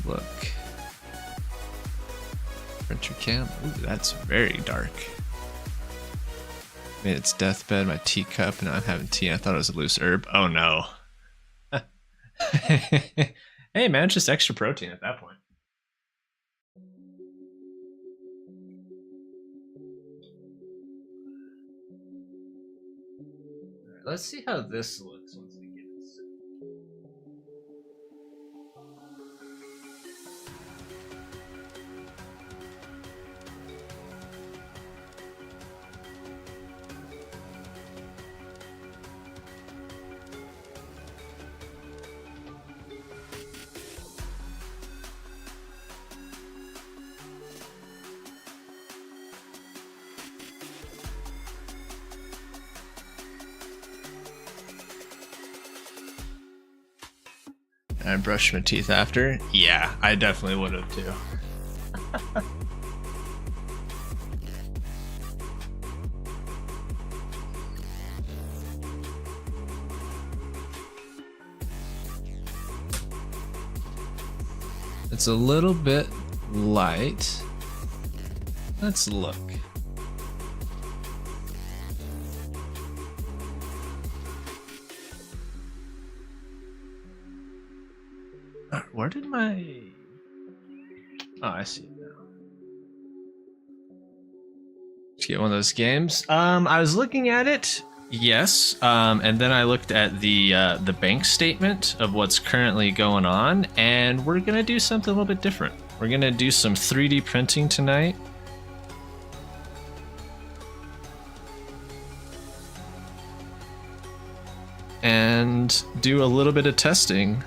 look. Printer cam. Ooh, that's very dark. I mean, it's deathbed, my teacup, and I'm having tea. I thought it was a loose herb. Oh no. Hey man, just extra protein at that point. Alright, let's see how this looks once we get it set. I brushed my teeth after? Yeah, I definitely would have too. It's a little bit light. Let's look. Where did my... Oh, I see it now. Let's get one of those games. I was looking at it, yes, and then I looked at the bank statement of what's currently going on, and we're gonna do something a little bit different. We're gonna do some 3D printing tonight. And do a little bit of testing.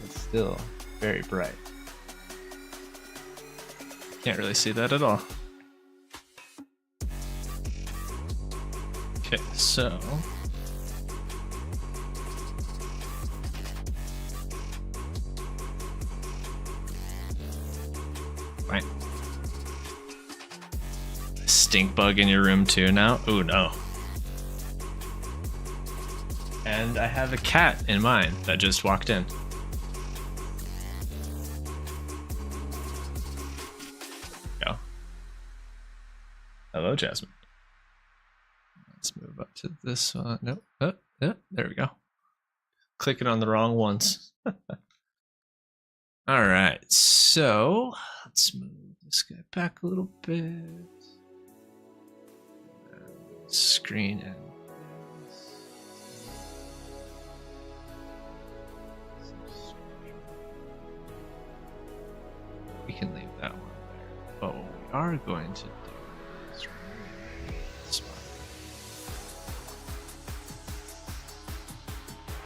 It's still very bright. Can't really see that at all. Okay, so right. Stink bug in your room too now? Oh no. And I have a cat in mine that just walked in. Go. Hello, Jasmine. Let's move up to this one. Nope. Oh, there we go. Clicking on the wrong ones. All right, so let's move this guy back a little bit. Screen and we can leave that one there. But what we are going to do is remove this spot.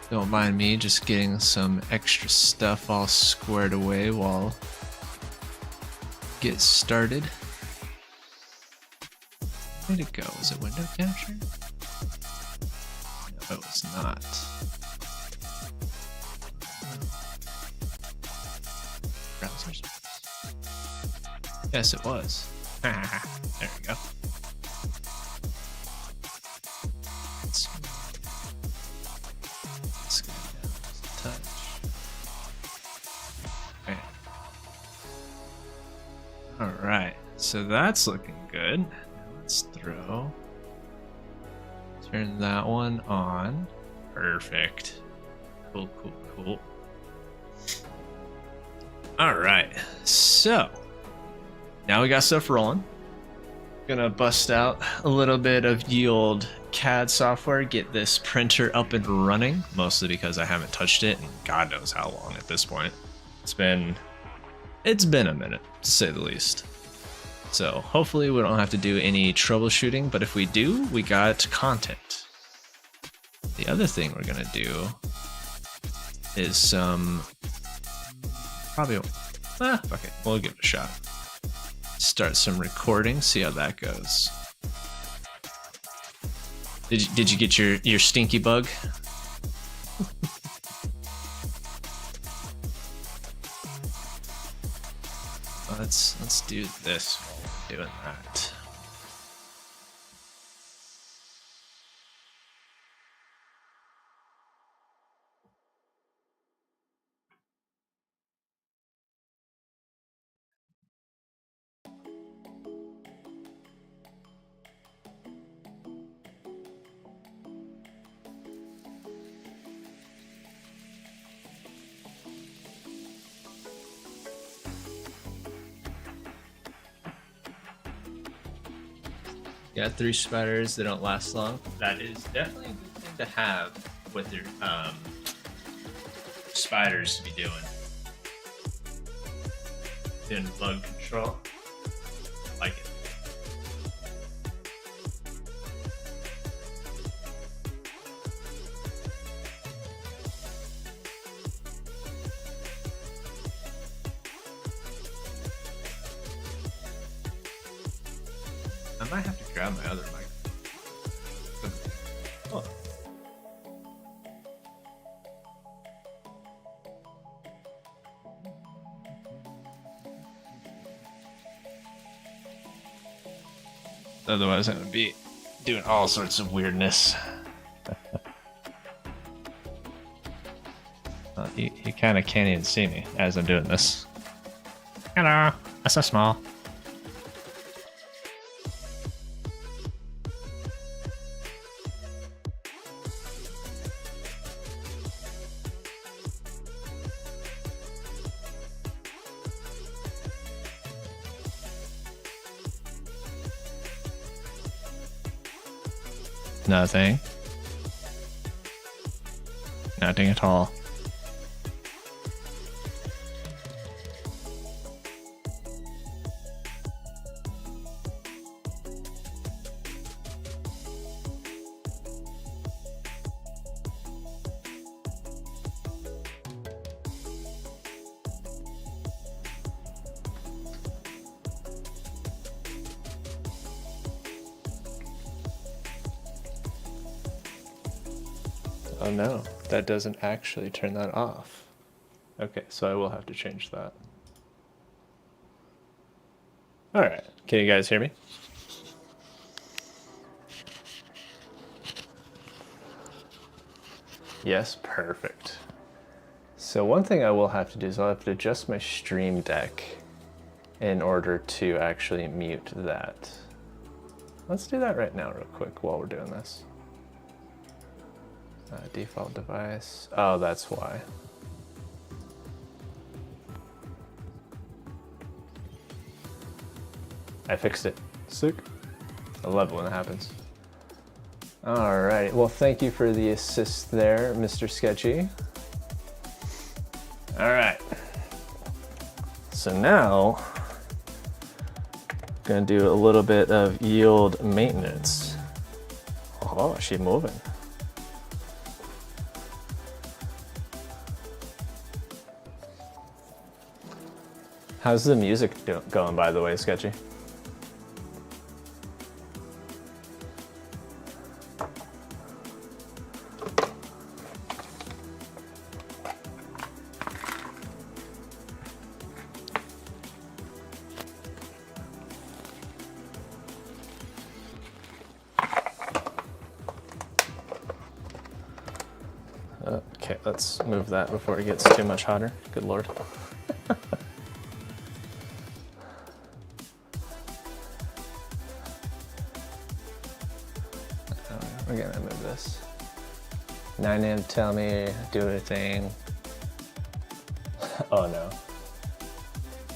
Don't mind me just getting some extra stuff all squared away while get started. Where'd it go? Was it window capture? No, it was not. Browser space. Yes, it was. There we go. Let's go down just a touch. Okay. Alright, so that's looking good. Let's turn that one on. Perfect. Cool, cool, cool. All right, so now we got stuff rolling. Gonna bust out a little bit of ye old CAD software, get this printer up and running, mostly because I haven't touched it in God knows how long at this point. It's been a minute, to say the least. So hopefully we don't have to do any troubleshooting, but if we do, we got content. The other thing we're gonna do is some, fuck it, we'll give it a shot. Start some recording, see how that goes. Did you get your stinky bug? Let's do this while we're doing that. Yeah, 3 spiders, they don't last long. That is definitely a good thing to have with your spiders to be doing. Doing bug control. I like it. I might have to grab my other mic. Oh. Otherwise, I'm gonna be doing all sorts of weirdness. You kind of can't even see me as I'm doing this. Hello, that's so small. Nothing. Nothing at all. Oh no, that doesn't actually turn that off. Okay, so I will have to change that. Alright, can you guys hear me? Yes, perfect. So one thing I will have to do is I'll have to adjust my stream deck in order to actually mute that. Let's do that right now real quick while we're doing this. Default device. Oh, that's why. I fixed it. Sick. I love it when that happens. Alright, well thank you for the assist there, Mr. Sketchy. Alright. So now, I'm gonna do a little bit of yield maintenance. Oh, she's moving. How's the music going, by the way, Sketchy? Okay, let's move that before it gets too much hotter. Good lord. We're gonna move this. 9 AM, tell me, do anything. Oh no.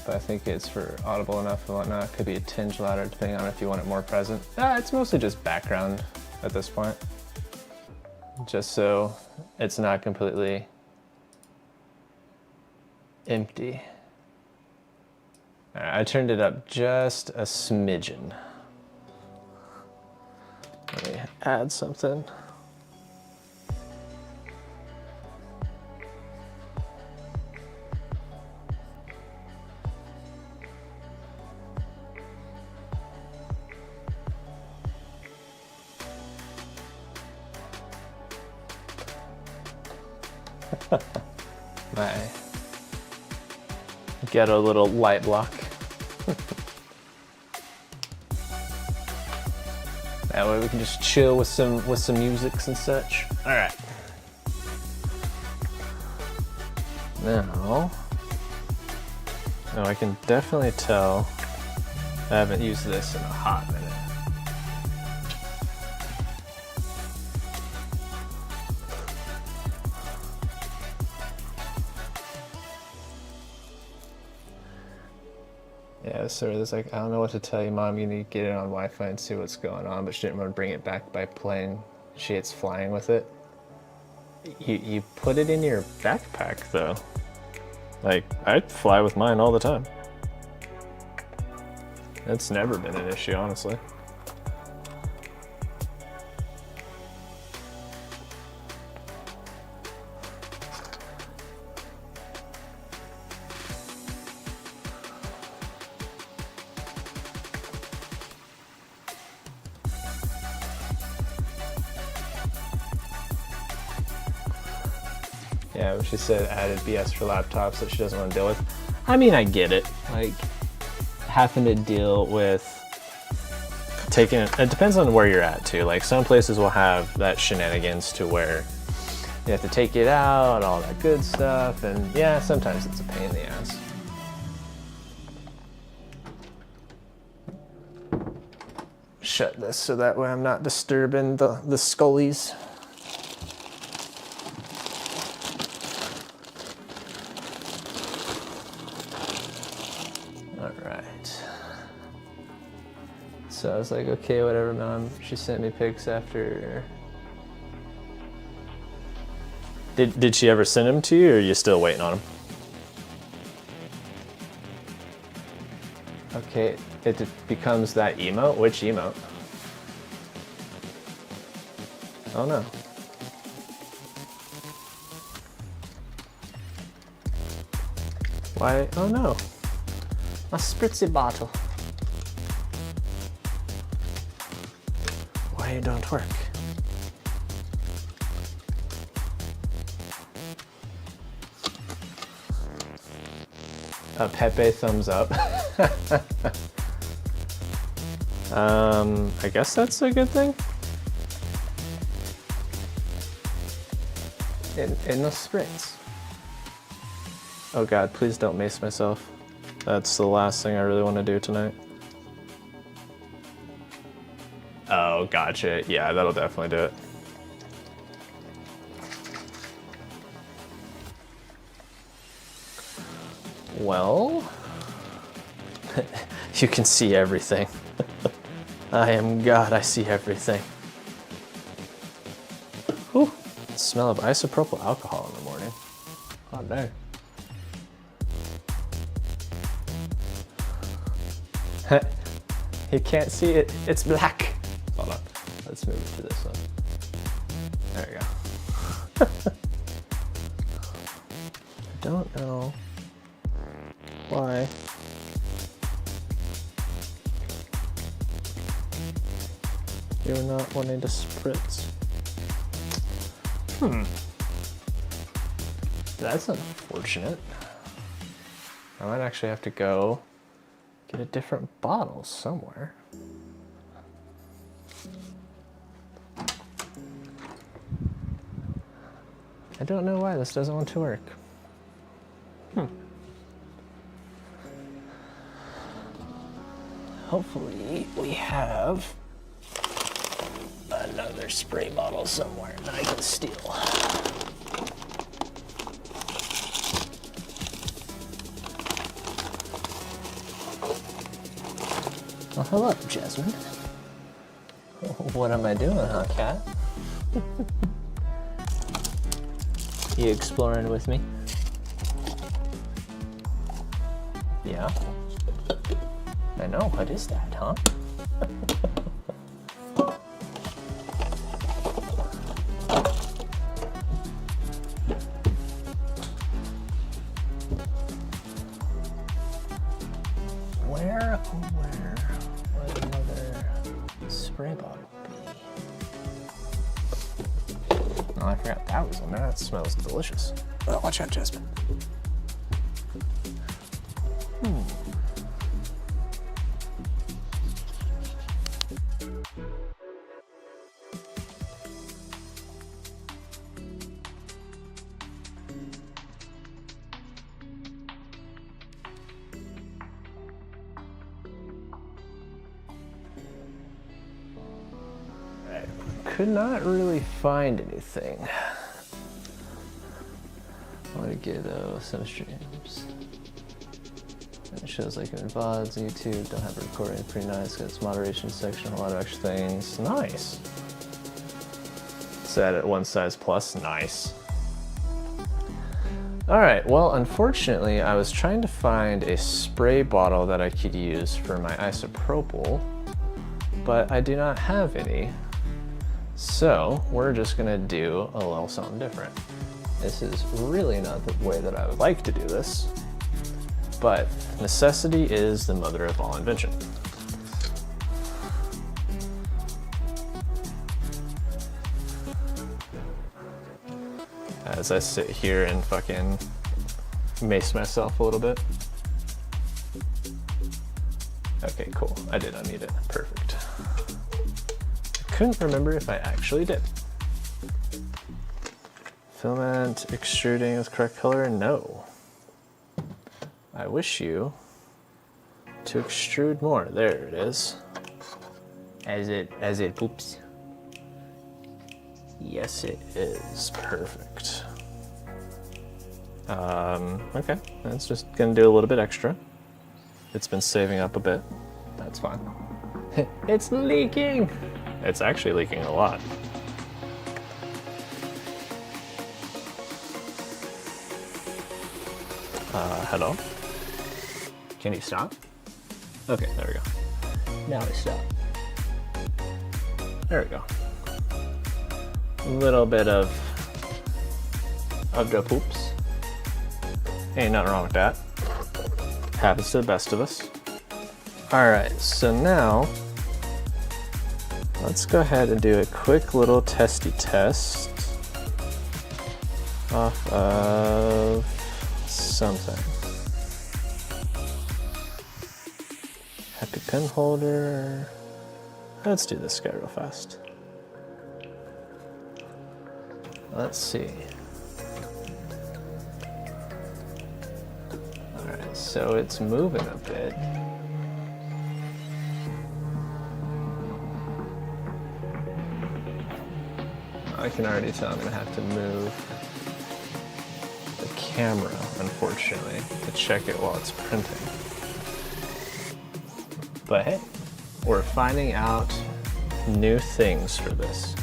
But I think it's for audible enough and whatnot. Could be a tinge louder depending on if you want it more present. It's mostly just background at this point. Just so it's not completely empty. I turned it up just a smidgen. Let me add something. My ghetto little light block. That way we can just chill with some musics and such. All right. Now, oh, I can definitely tell I haven't used this in a hot minute. Yeah, so there's like, I don't know what to tell you, Mom. You need to get it on Wi-Fi and see what's going on, but she didn't want to bring it back by plane. She hates flying with it. You put it in your backpack, though. Like, I fly with mine all the time. It's never been an issue, honestly. Yeah, but she said added BS for laptops that she doesn't want to deal with. I mean, I get it. Like, having to deal with taking it depends on where you're at, too. Like, some places will have that shenanigans to where you have to take it out and all that good stuff. And yeah, sometimes it's a pain in the ass. Shut this so that way I'm not disturbing the scullies. So I was like, okay, whatever, Mom. She sent me pics after. Did she ever send them to you, or are you still waiting on them? Okay, it becomes that emote? Which emote? Oh no. Why? Oh no. A spritzy bottle. Why it don't work? A Pepe thumbs up. I guess that's a good thing. In the spritz. Oh God, please don't mace myself. That's the last thing I really want to do tonight. Oh, gotcha. Yeah, that'll definitely do it. Well, you can see everything. I am God, I see everything. Whew. The smell of isopropyl alcohol in the morning. Oh no. You can't see it, it's black. Hold on, let's move it to this one. There we go. I don't know why. You're not wanting to spritz. That's unfortunate. I might actually have to go get a different bottle somewhere. I don't know why this doesn't want to work. Hopefully we have another spray bottle somewhere that I can steal. Well, hello, Jasmine. What am I doing, huh, cat? You exploring with me? Yeah. I know, what is that, huh? Where would another spray bottle be? Oh, I forgot that was in there. That smells delicious. Oh, watch out, Jasmine. could not really find anything. I want to get some streams. It shows like in VODs, YouTube, don't have a recording, pretty nice. Got its moderation section, a lot of extra things. Nice. Set at 1 size plus, nice. All right, well, unfortunately, I was trying to find a spray bottle that I could use for my isopropyl, but I do not have any. So we're just gonna do a little something different. This is really not the way that I would like to do this, but necessity is the mother of all invention. As I sit here and fucking mace myself a little bit. Okay, cool. I did unmute it. Perfect. I couldn't remember if I actually did. Filament extruding with correct color? No. I wish you to extrude more. There it is. As it poops. Yes, it is. Perfect. Okay, that's just gonna do a little bit extra. It's been saving up a bit. That's fine. It's leaking! It's actually leaking a lot. Hello? Can you stop? Okay, there we go. Now we stop. There we go. A little bit of the poops. Ain't nothing wrong with that. Happens to the best of us. Alright, so now let's go ahead and do a quick little testy test off of something. Happy pen holder. Let's do this guy real fast. Let's see. Alright, so it's moving a bit. I can already tell I'm gonna have to move the camera, unfortunately, to check it while it's printing. But hey, we're finding out new things for this,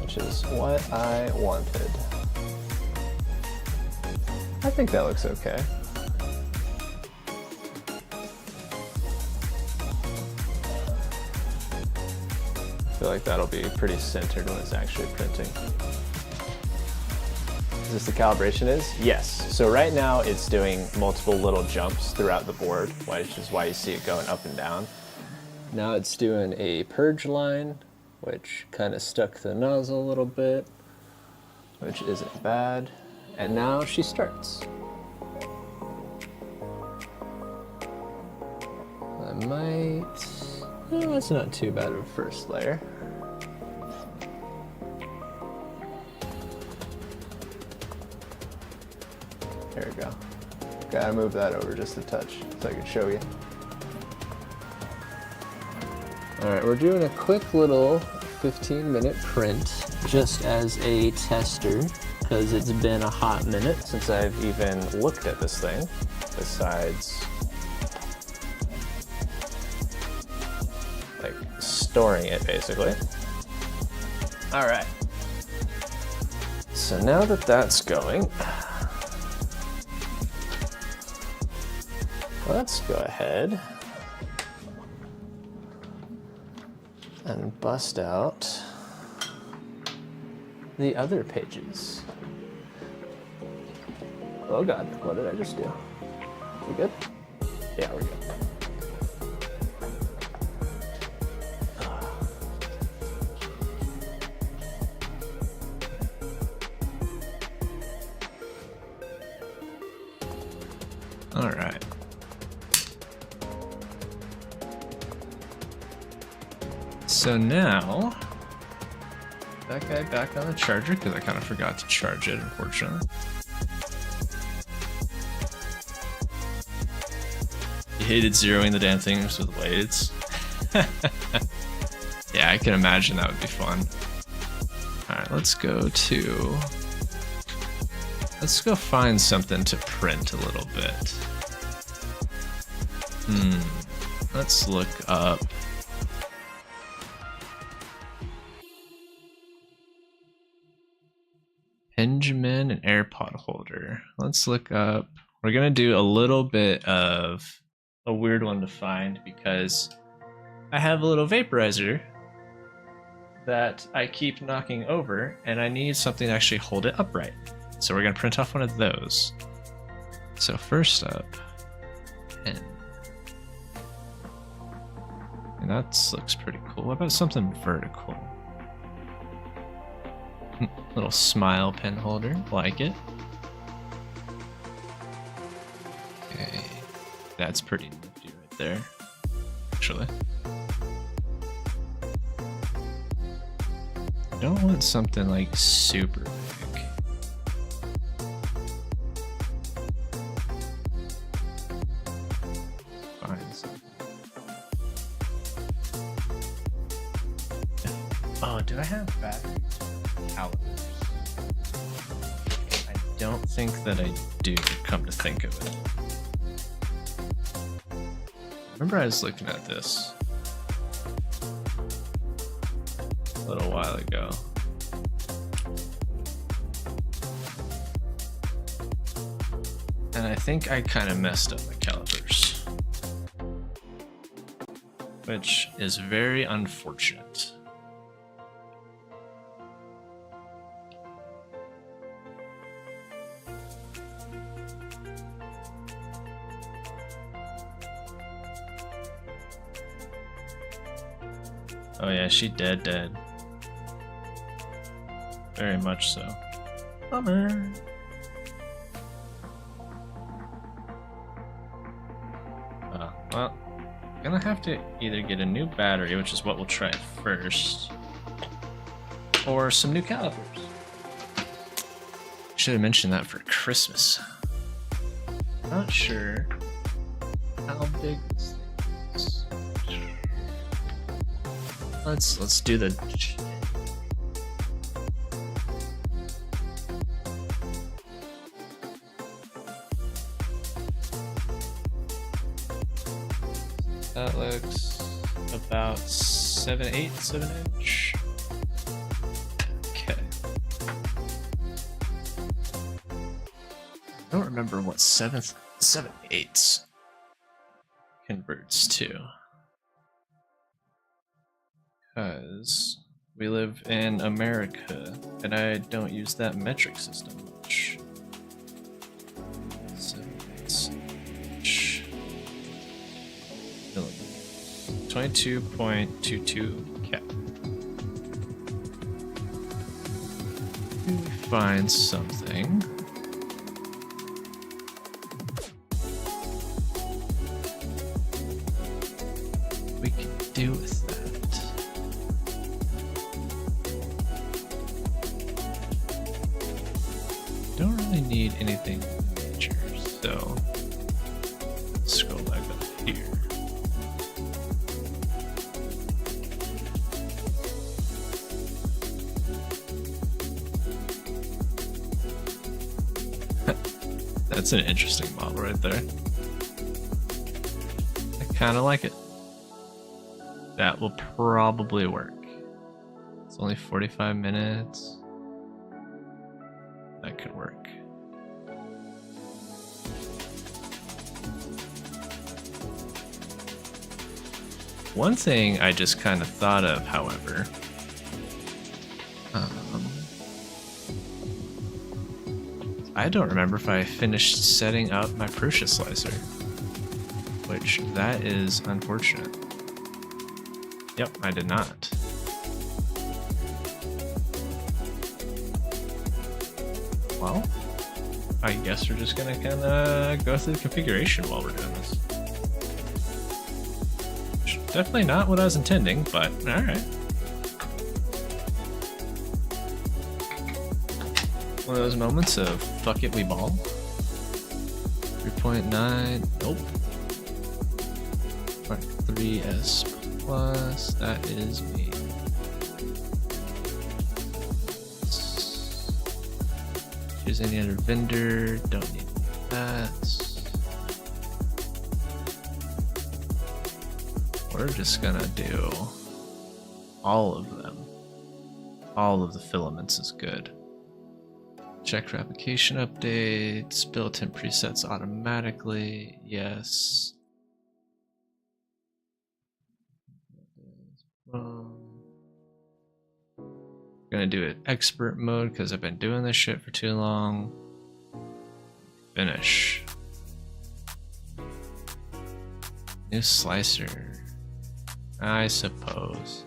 which is what I wanted. I think that looks okay. I feel like that'll be pretty centered when it's actually printing. Is this the calibration is? Yes. So right now it's doing multiple little jumps throughout the board, which is why you see it going up and down. Now it's doing a purge line, which kind of stuck the nozzle a little bit, which isn't bad. And now she starts. I might... Oh, that's not too bad of a first layer. There we go. Gotta move that over just a touch so I can show you. Alright, we're doing a quick little 15-minute print just as a tester, because it's been a hot minute since I've even looked at this thing, besides like storing it basically. All right, so now that that's going, let's go ahead and bust out the other pages. Oh God, what did I just do? We good? Yeah, we're good. All right. So now, that guy back on the charger, because I kind of forgot to charge it, unfortunately. You hated zeroing the damn things with blades. Yeah, I can imagine that would be fun. Alright, let's go find something to print a little bit. Let's look up. Benjamin and AirPod holder. Let's look up. We're gonna do a little bit of a weird one to find because I have a little vaporizer that I keep knocking over and I need something to actually hold it upright. So we're gonna print off one of those. So first up, pen. And that looks pretty cool. What about something vertical? Little smile pen holder, like it. Okay, that's pretty nifty right there, actually. I don't want something like super big. Find something. Oh, do I have batteries? Calipers. I don't think that I do, come to think of it. Remember I was looking at this a little while ago. And I think I kind of messed up my calipers, which is very unfortunate. Oh yeah, she dead. Very much so. Bummer. Well, I'm gonna have to either get a new battery, which is what we'll try first, or some new calipers. Should have mentioned that for Christmas. Not sure how big this thing is. Let's do the. That looks about 7 inch. Okay. I don't remember what 7/8 converts to. Because we live in America and I don't use that metric system much. 22.22 cap. Find something. We can do with that. Don't really need anything major, so scroll back up here. That's an interesting model right there. I kind of like it. That will probably work. It's only 45 minutes. That could work. One thing I just kind of thought of, however, I don't remember if I finished setting up my Prusa slicer, which that is unfortunate. Yep, I did not. Well, I guess we're just gonna kind of go through the configuration while we're doing this. Definitely not what I was intending, but alright. One of those moments of fuck it, we ball. 3.9, nope. Mark 3S plus, that is me. use any other vendor. Don't need that. We're just gonna do all of them. All of the filaments is good. Check for application updates. Built-in presets automatically. Yes. Gonna do it expert mode because I've been doing this shit for too long. Finish. New slicer. I suppose.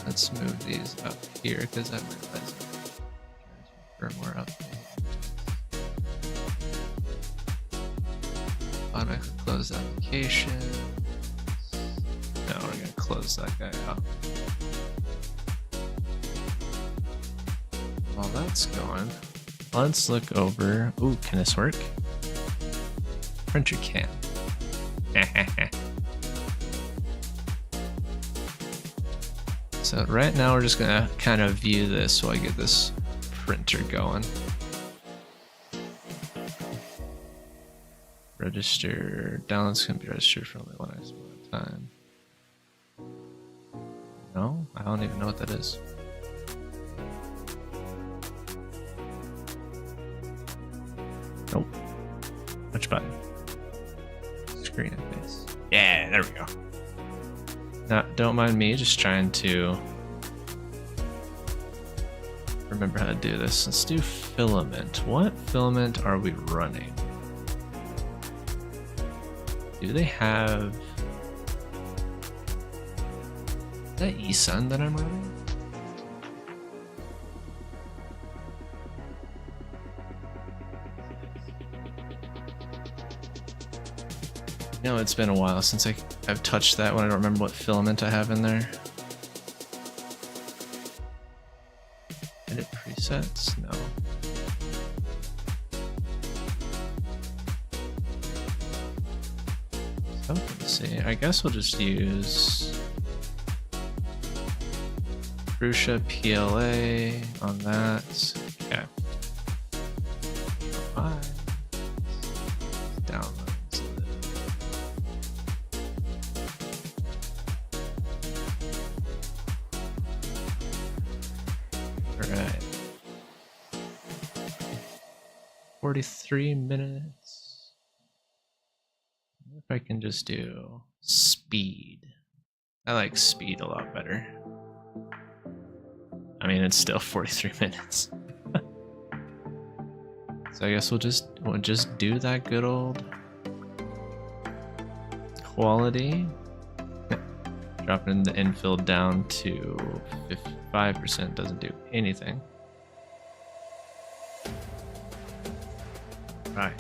Let's move these up here because I'm realizing firmware update. Automatically close application. No, we're gonna close that guy out. While that's going, let's look over. Ooh, can this work? Printer can. So right now we're just gonna kind of view this while I get this printer going. Register. Downloads can be registered for only one item at a time. No? I don't even know what that is. Nope. Which button? Screen and face. Yeah, there we go. Don't mind me, just trying to remember how to do this. Let's do filament. What filament are we running? Do they have... Is that eSun that I'm running? No, it's been a while since I've touched that one. I don't remember what filament I have in there. Edit presets? No. So, let's see. I guess we'll just use Prusa PLA on that. Okay. Bye. Downloads. Alright. 43 minutes. If I can just do speed. I like speed a lot better. I mean, it's still 43 minutes. So I guess we'll just do that good old quality. Dropping the infill down to 55% doesn't do anything. Right.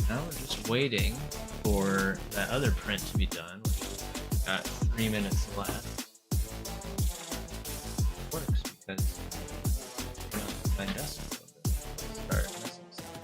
Now we're just waiting for that other print to be done. We've got 3 minutes left. It works because my desk is start messing stuff.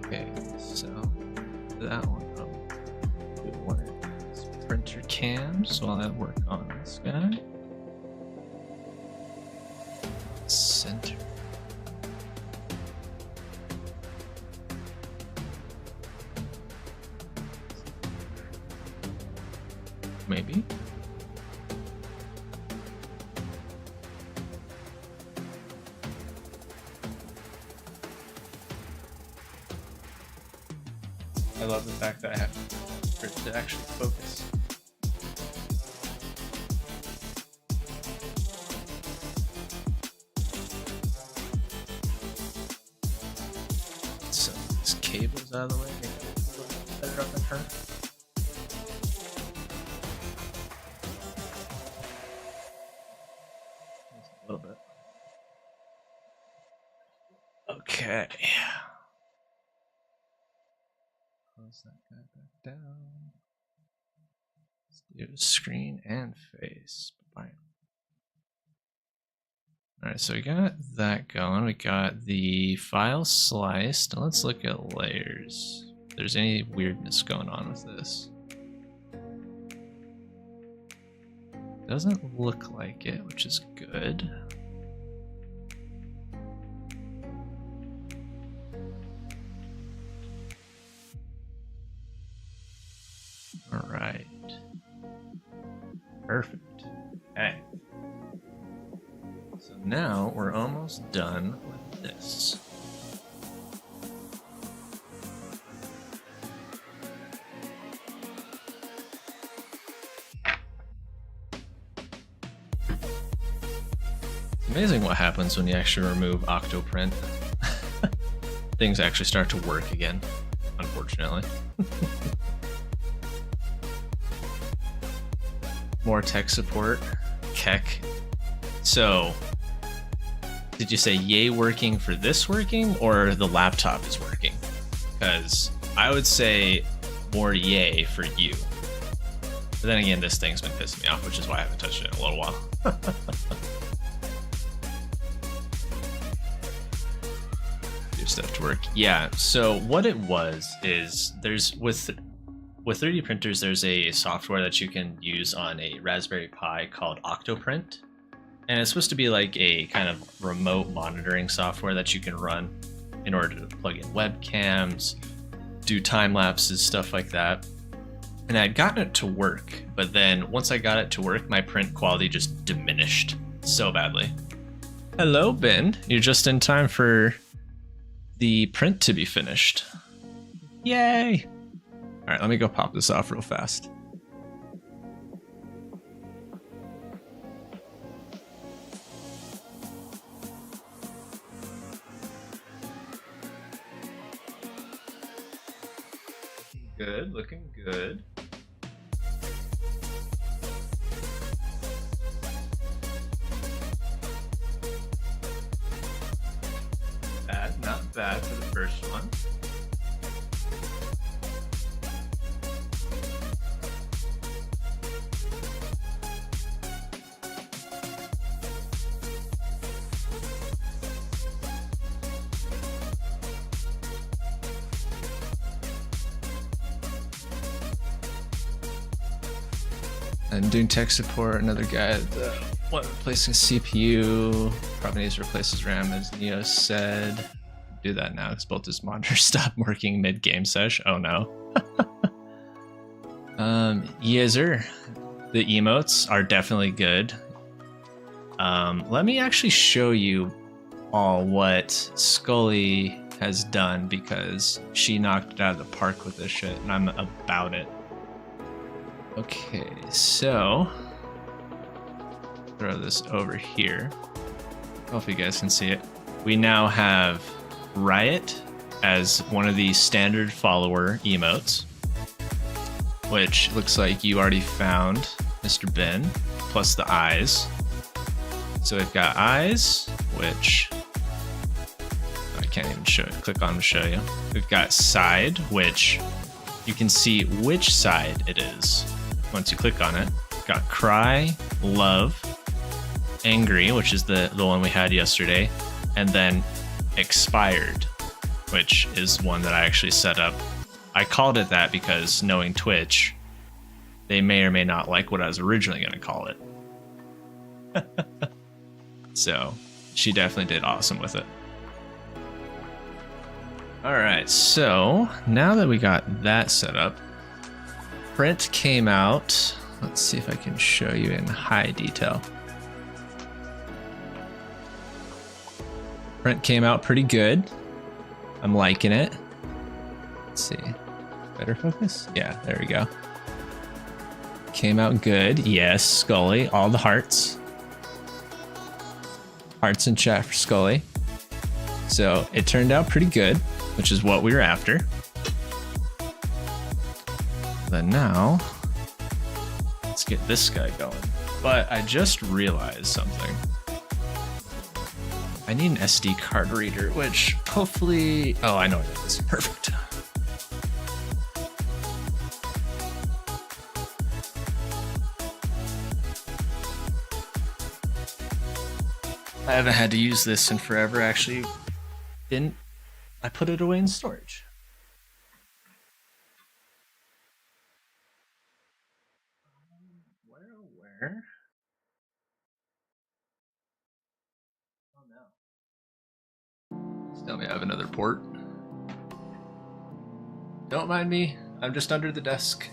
Okay, so that one, do one of these printer cams while I work on this guy. center. Maybe. I love the fact that I have for it to actually focus. So this cable's out of the way, make it a little bit better up in her. A little bit. Okay. Close that guy back down. Let's do screen and face. Bye. Alright, so we got that going. We got the file sliced. Now let's look at layers. If there's any weirdness going on with this. Doesn't look like it, which is good. All right. Perfect. Okay. So now we're almost done with this. It's amazing what happens when you actually remove Octoprint. Things actually start to work again, unfortunately. More tech support. Keck. So, did you say yay working for this working, or the laptop is working? Because I would say more yay for you. But then again, this thing's been pissing me off, which is why I haven't touched it in a little while. Do stuff to work. Yeah, so what it was is there's with 3D printers, there's a software that you can use on a Raspberry Pi called Octoprint. And it's supposed to be like a kind of remote monitoring software that you can run in order to plug in webcams, do time lapses, stuff like that. And I'd gotten it to work, but then once I got it to work, my print quality just diminished so badly. Hello, Ben. You're just in time for the print to be finished. Yay! All right, let me go pop this off real fast. Good, looking good. Not bad for the first one. And doing tech support, another guy replacing CPU, probably needs to replace his RAM, as Neo said. Do that now because both his monitors stopped working mid-game sesh. Oh no. Yezer, the emotes are definitely good. Let me actually show you all what Scully has done, because she knocked it out of the park with this shit and I'm about it. Okay, so throw this over here. Hope you guys can see it. We now have Riot as one of the standard follower emotes, which looks like you already found, Mr. Ben, plus the eyes. So we've got eyes, which I can't even show it. Click on to show you. We've got side, which you can see which side it is once you click on it. Got cry, love, angry, which is the one we had yesterday, and then expired, which is one that I actually set up. I called it that because, knowing Twitch, they may or may not like what I was originally going to call it. So she definitely did awesome with it. All right, so now that we got that set up, print came out. Let's see if I can show you in high detail. Print came out pretty good. I'm liking it. Let's see. Better focus? Yeah, there we go. Came out good. Yes, Scully. All the hearts. Hearts in chat for Scully. So it turned out pretty good, which is what we were after. Then now, let's get this guy going. But I just realized something. I need an SD card reader, which hopefully... Oh, I know what it is. Perfect. I haven't had to use this in forever, actually. Didn't I put it away in storage? Where? Oh no. Just tell me I have another port. Don't mind me. I'm just under the desk.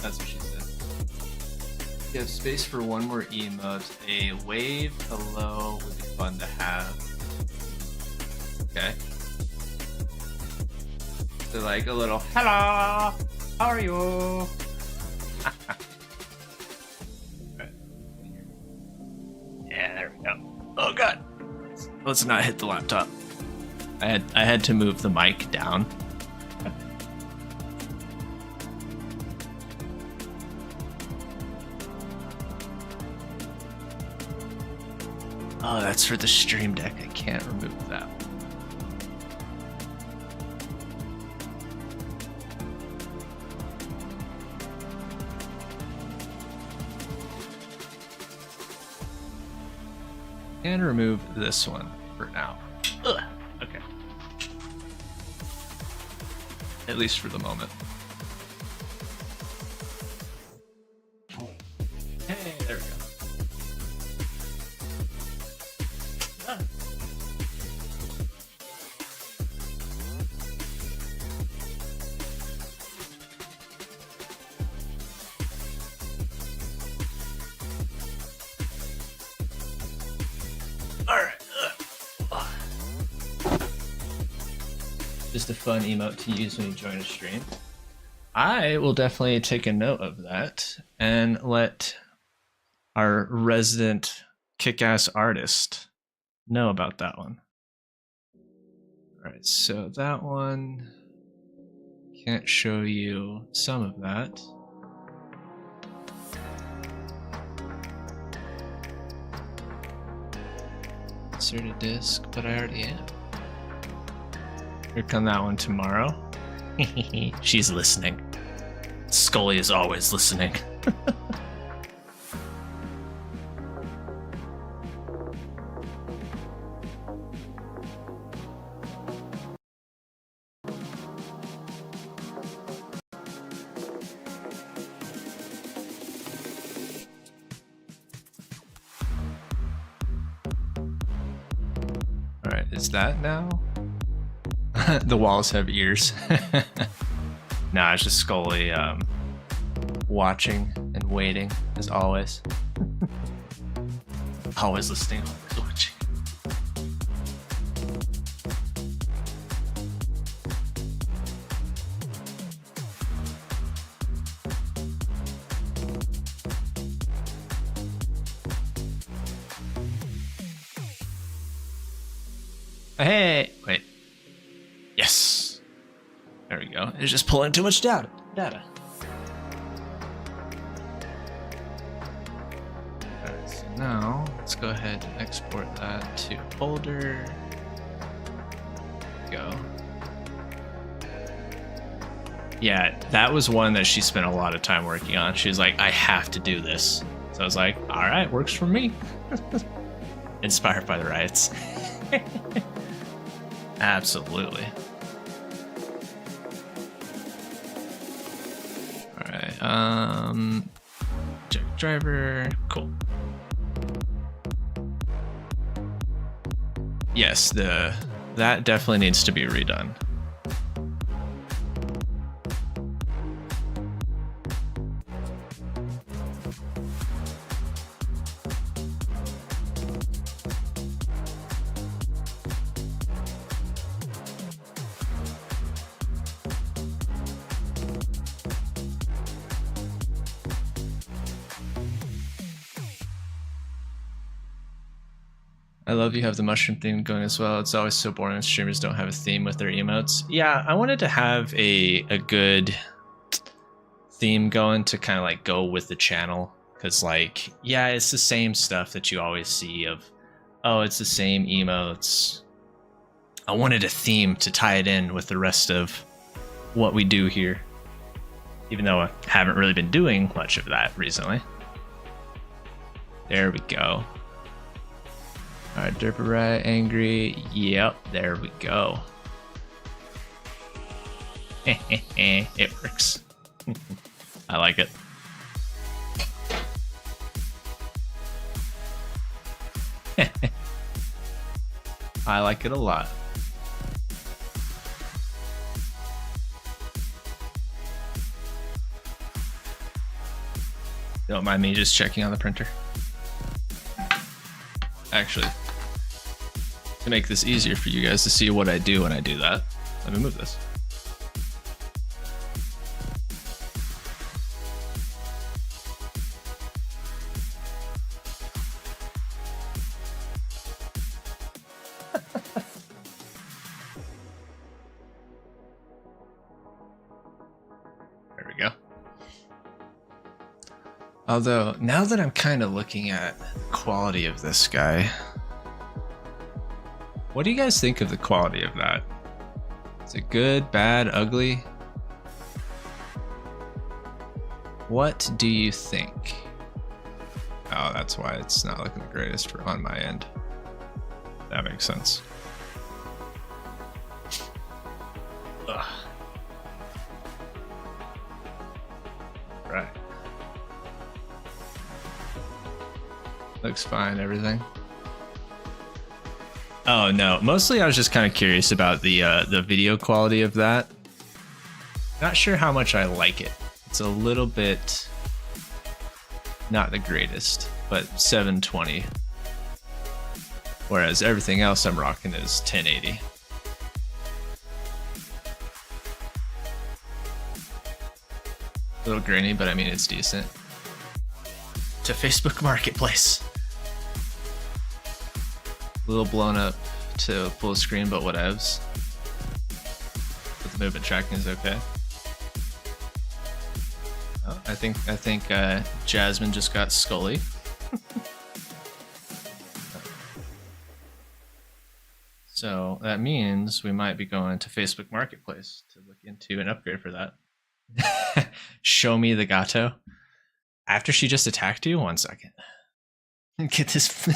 That's what she said. You have space for one more emote. A wave hello would be fun to have. Okay. So like a little hello, how are you? Yeah, there we go. Oh god. Let's not hit the laptop. I had to move the mic down. Oh, that's for the Stream Deck. I can't remove that. And remove this one for now. Ugh. Okay. At least for the moment. Hey, there we go. Just a fun emote to use when you join a stream. I will definitely take a note of that and let our resident kick-ass artist know about that one. All right, so that one can't show you some of that. Insert a disc, but I already am. Work on that one tomorrow. She's listening. Scully is always listening. Alright, is that now? The walls have ears. Nah, it's just Scully watching and waiting, as always. Always listening, always watching. Hey, wait. Yes. There we go. It's just pulling too much data. Alright, so now let's go ahead and export that to folder. Yeah, that was one that she spent a lot of time working on. She was like, I have to do this. So I was like, all right, works for me. Inspired by the riots. Absolutely. All right. Check driver. Cool. Yes, that definitely needs to be redone. I love you have the mushroom theme going as well. It's always so boring when streamers don't have a theme with their emotes. Yeah, I wanted to have a good theme going to kind of like go with the channel. Because like, yeah, it's the same stuff that you always see of, oh, it's the same emotes. I wanted a theme to tie it in with the rest of what we do here. Even though I haven't really been doing much of that recently. There we go. Alright, Derper Rat, angry. Yep, there we go. It works. I like it. I like it a lot. Don't mind me just checking on the printer. Actually, to make this easier for you guys to see what I do when I do that, let me move this. There we go. Although, now that I'm kind of looking at the quality of this guy, what do you guys think of the quality of that? Is it good, bad, ugly? What do you think? Oh, that's why it's not looking the greatest for on my end. That makes sense. Ugh. Right. Looks fine, everything. Oh no, mostly I was just kind of curious about the video quality of that. Not sure how much I like it. It's a little bit not the greatest, but 720. Whereas everything else I'm rocking is 1080. A little grainy, but I mean it's decent. To Facebook Marketplace. A little blown up to full screen, but whatevs. But the movement tracking is okay. Oh, I think Jasmine just got Scully. So that means we might be going to Facebook Marketplace to look into an upgrade for that. Show me the gato. After she just attacked you? 1 second. Get this.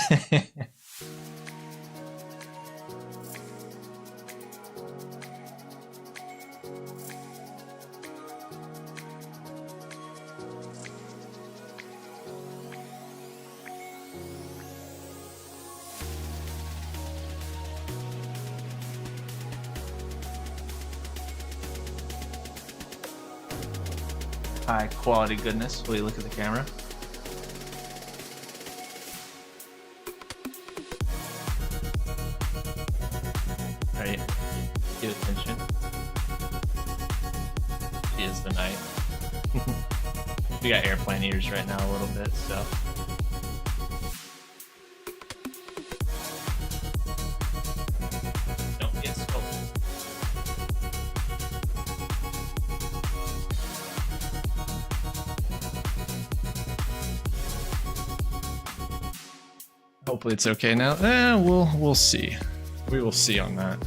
High quality goodness. Will you look at the camera? Right. Give attention. She is the night. We got airplane ears right now a little bit, so. Don't get scolded. Hopefully it's okay now. We'll see. We will see on that.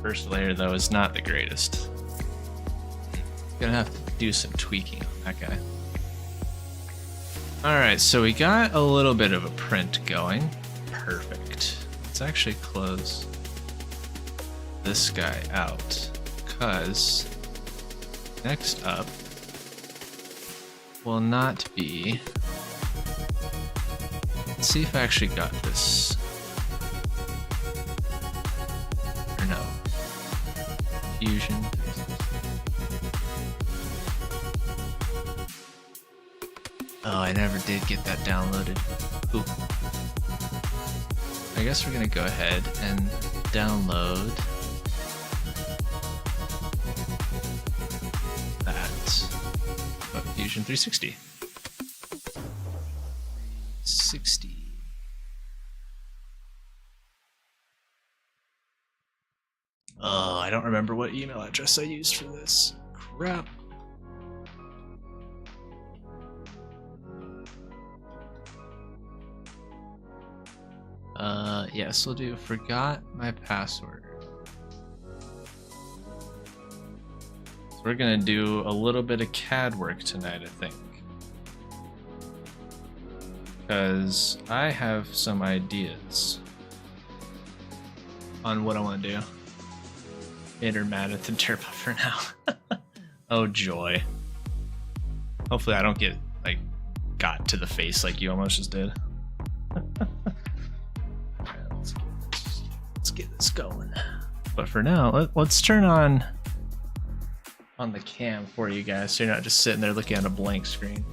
First layer, though, is not the greatest. Gonna have to do some tweaking on that guy. Alright, so we got a little bit of a print going. Perfect. Let's actually close this guy out, because next up will not be... Let's see if I actually got this. Or no. Fusion. Oh, I never did get that downloaded. Ooh. I guess we're gonna go ahead and download that. But Fusion 360. 60. Oh, I don't remember what email address I used for this. Crap. Yes, we'll do forgot my password. So we're gonna do a little bit of CAD work tonight, I think. Because I have some ideas on what I want to do. Made her mad at the dirt buffer now. Oh joy. Hopefully I don't get, like, got to the face like you almost just did. Let's get this going. But for now, let's turn on the cam for you guys so you're not just sitting there looking at a blank screen.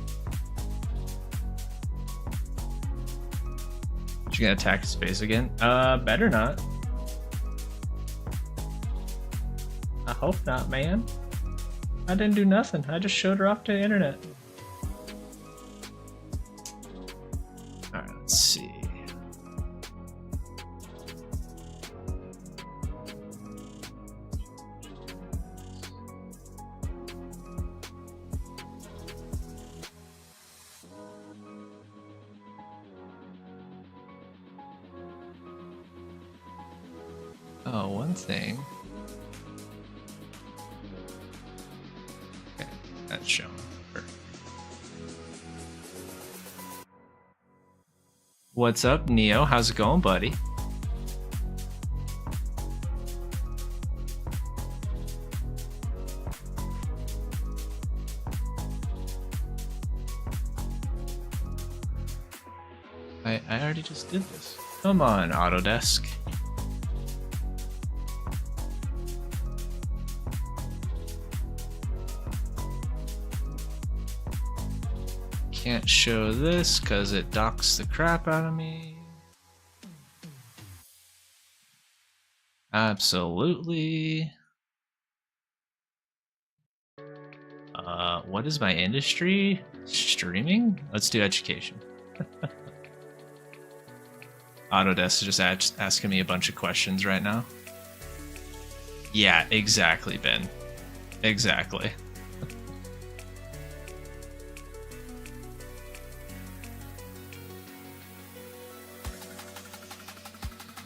You gonna attack space again? Better not. I hope not, man. I didn't do nothing. I just showed her off to the internet. Alright, let's see. Oh, one thing. Okay, that's shown. Perfect. What's up, Neo? How's it going, buddy? I already just did this. Come on, Autodesk. Can't show this because it docks the crap out of me. Absolutely. What is my industry? Streaming? Let's do education. Autodesk is just asking me a bunch of questions right now. Yeah, exactly, Ben. Exactly.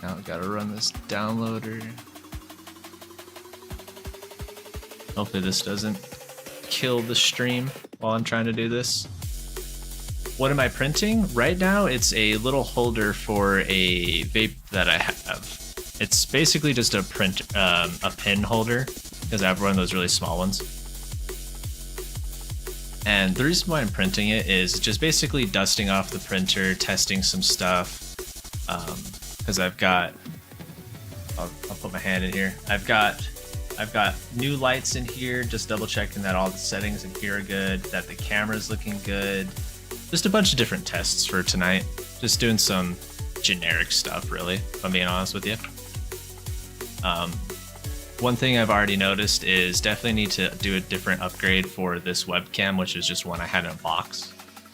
Now I've got to run this downloader. Hopefully this doesn't kill the stream while I'm trying to do this. What am I printing? Right now it's a little holder for a vape that I have. It's basically just a pin holder, because I have one of those really small ones. And the reason why I'm printing it is just basically dusting off the printer, testing some stuff. Because I've got, I'll put my hand in here. I've got new lights in here, just double checking that all the settings in here are good, that the camera's looking good. Just a bunch of different tests for tonight. Just doing some generic stuff, really, if I'm being honest with you. One thing I've already noticed is definitely need to do a different upgrade for this webcam, which is just one I had in a box.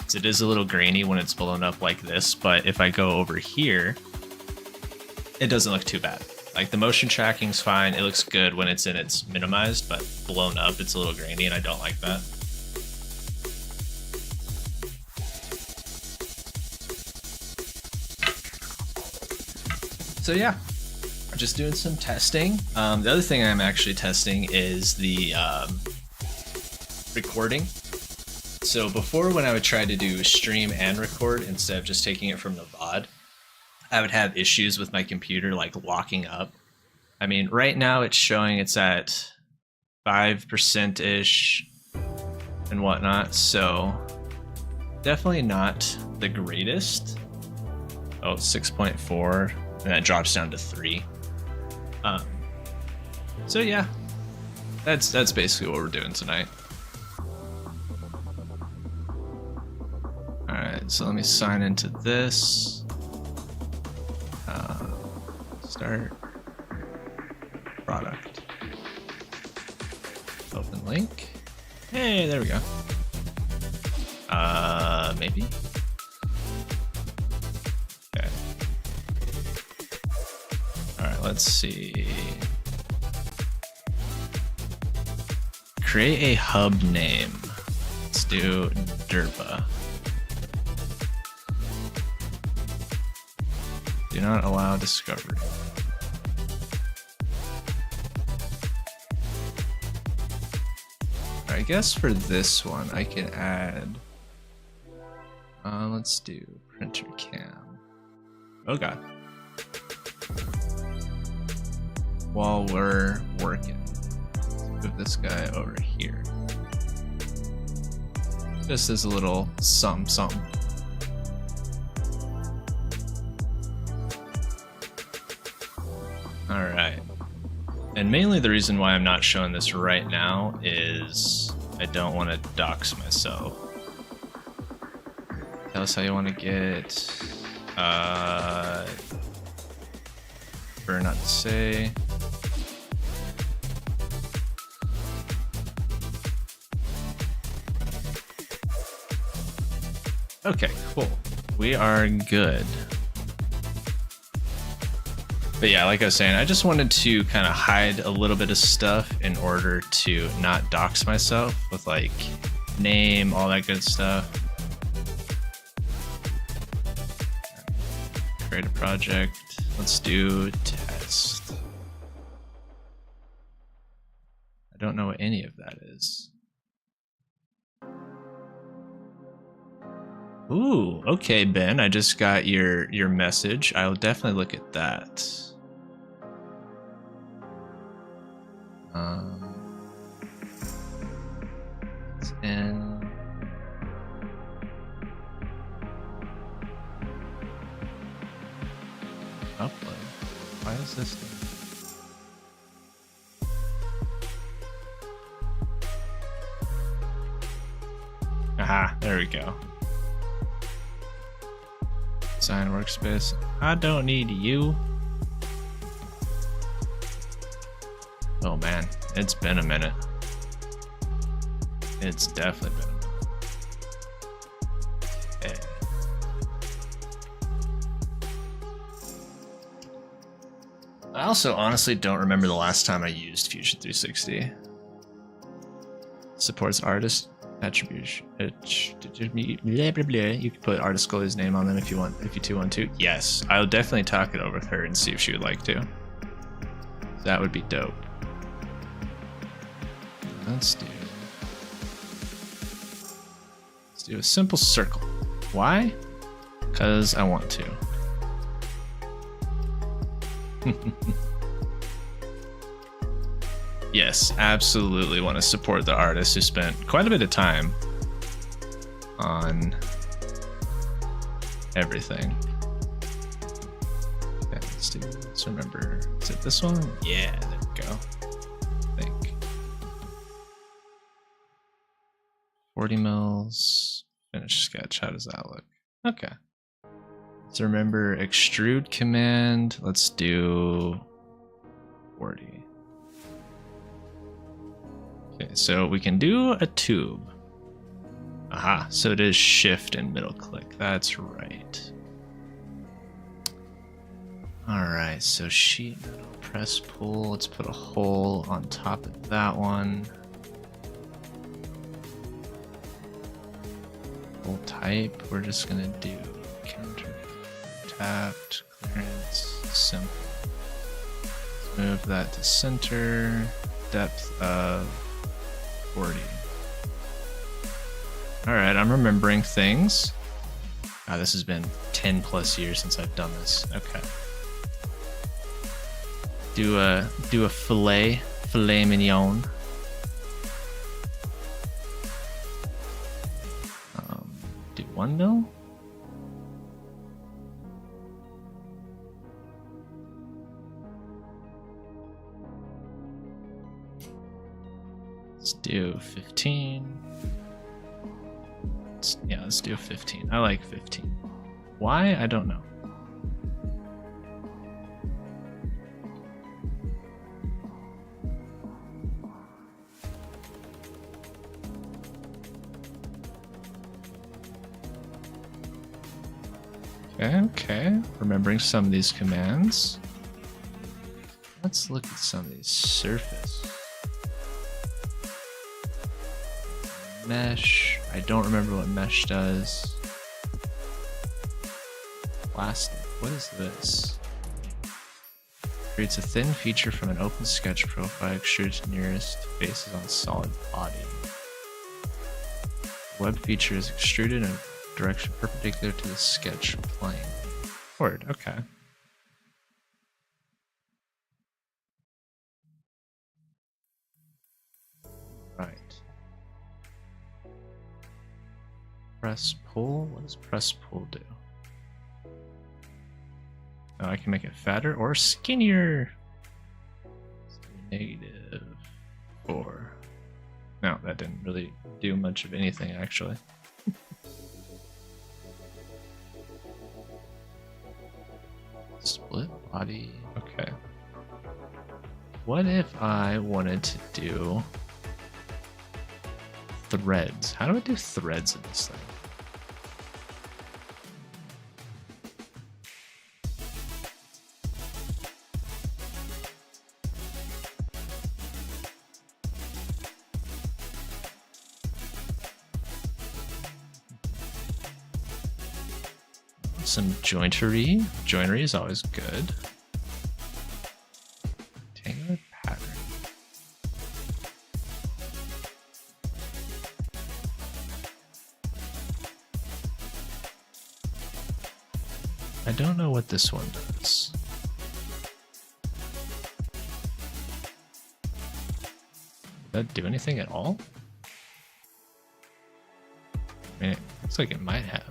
So it is a little grainy when it's blown up like this, but if I go over here, it doesn't look too bad. Like the motion tracking's fine, it looks good when it's in its minimized, but blown up it's a little grainy and I don't like that. So yeah, just doing some testing. The other thing I'm actually testing is the recording. So before, when I would try to do stream and record instead of just taking it from the VOD, I would have issues with my computer like locking up. I mean, right now it's showing it's at 5% ish and whatnot, so definitely not the greatest. Oh, 6.4, and that drops down to 3. So yeah, that's basically what we're doing tonight. All right, so let me sign into this. Start product. Open link. Hey, there we go. Maybe. Okay. All right, let's see. Create a hub name. Let's do Derpa. Do not allow discovery. I guess for this one I can add, let's do printer cam. Oh god. While we're working, let's move this guy over here. Just as a little something. All right. And mainly the reason why I'm not showing this right now is I don't want to dox myself. Tell us how you want to get, prefer not to say. Okay, cool. We are good. But yeah, like I was saying, I just wanted to kind of hide a little bit of stuff in order to not dox myself with like name, all that good stuff. Create a project. Let's do test. I don't know what any of that is. Ooh, okay, Ben. I just got your message. I'll definitely look at that. It's in. Upload. Why is this thing? Aha, there we go. Design workspace. I don't need you. Oh man, it's been a minute. It's definitely been a minute. Okay. I also honestly don't remember the last time I used Fusion 360. Supports artist attribution. You can put artist Scully's name on them if you want, if you want to. Yes, I'll definitely talk it over with her and see if she would like to. That would be dope. Let's do a simple circle. Why? Because I want to. Yes, absolutely want to support the artist who spent quite a bit of time on everything. Okay, let's remember. Is it this one? Yeah, there we go. I think. 40 mils. Finish sketch. How does that look? Okay. Let's remember extrude command. Let's do 40. Okay, so we can do a tube. Aha, so it is shift and middle click. That's right. Alright, so sheet metal press pull. Let's put a hole on top of that one. Hole type, we're just gonna do counter tapped clearance simple. Move that to center. Depth of 40. Alright, I'm remembering things. God, this has been 10 plus years since I've done this. Okay. Do a filet mignon. Do 1 mil? Let's do 15. Let's do 15. I like 15. Why? I don't know. Okay. Remembering some of these commands. Let's look at some of these. Surface. Mesh. I don't remember what mesh does. Plastic. What is this? Creates a thin feature from an open sketch profile, extrudes nearest faces on solid body. Web feature is extruded in a direction perpendicular to the sketch plane. Word, okay. Right. Press pull? What does press pull do? Oh, I can make it fatter or skinnier. -4. No, that didn't really do much of anything actually. Split body. Okay. What if I wanted to do threads? How do I do threads in this thing? Some joinery. Joinery is always good. Rectangular pattern. I don't know what this one does. Does that do anything at all? I mean, it looks like it might have.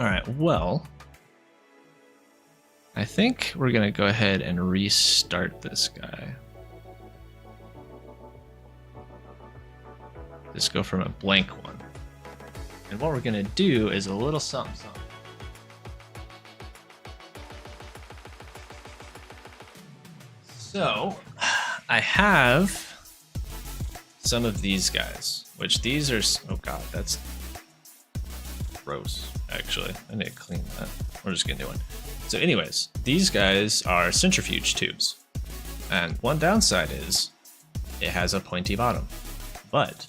Alright, well, I think we're going to go ahead and restart this guy. Just go from a blank one. And what we're going to do is a little something, something. So, I have some of these guys, which these are, oh god, that's gross, actually. I need to clean that. We're just gonna do one. So anyways, these guys are centrifuge tubes. And one downside is it has a pointy bottom. But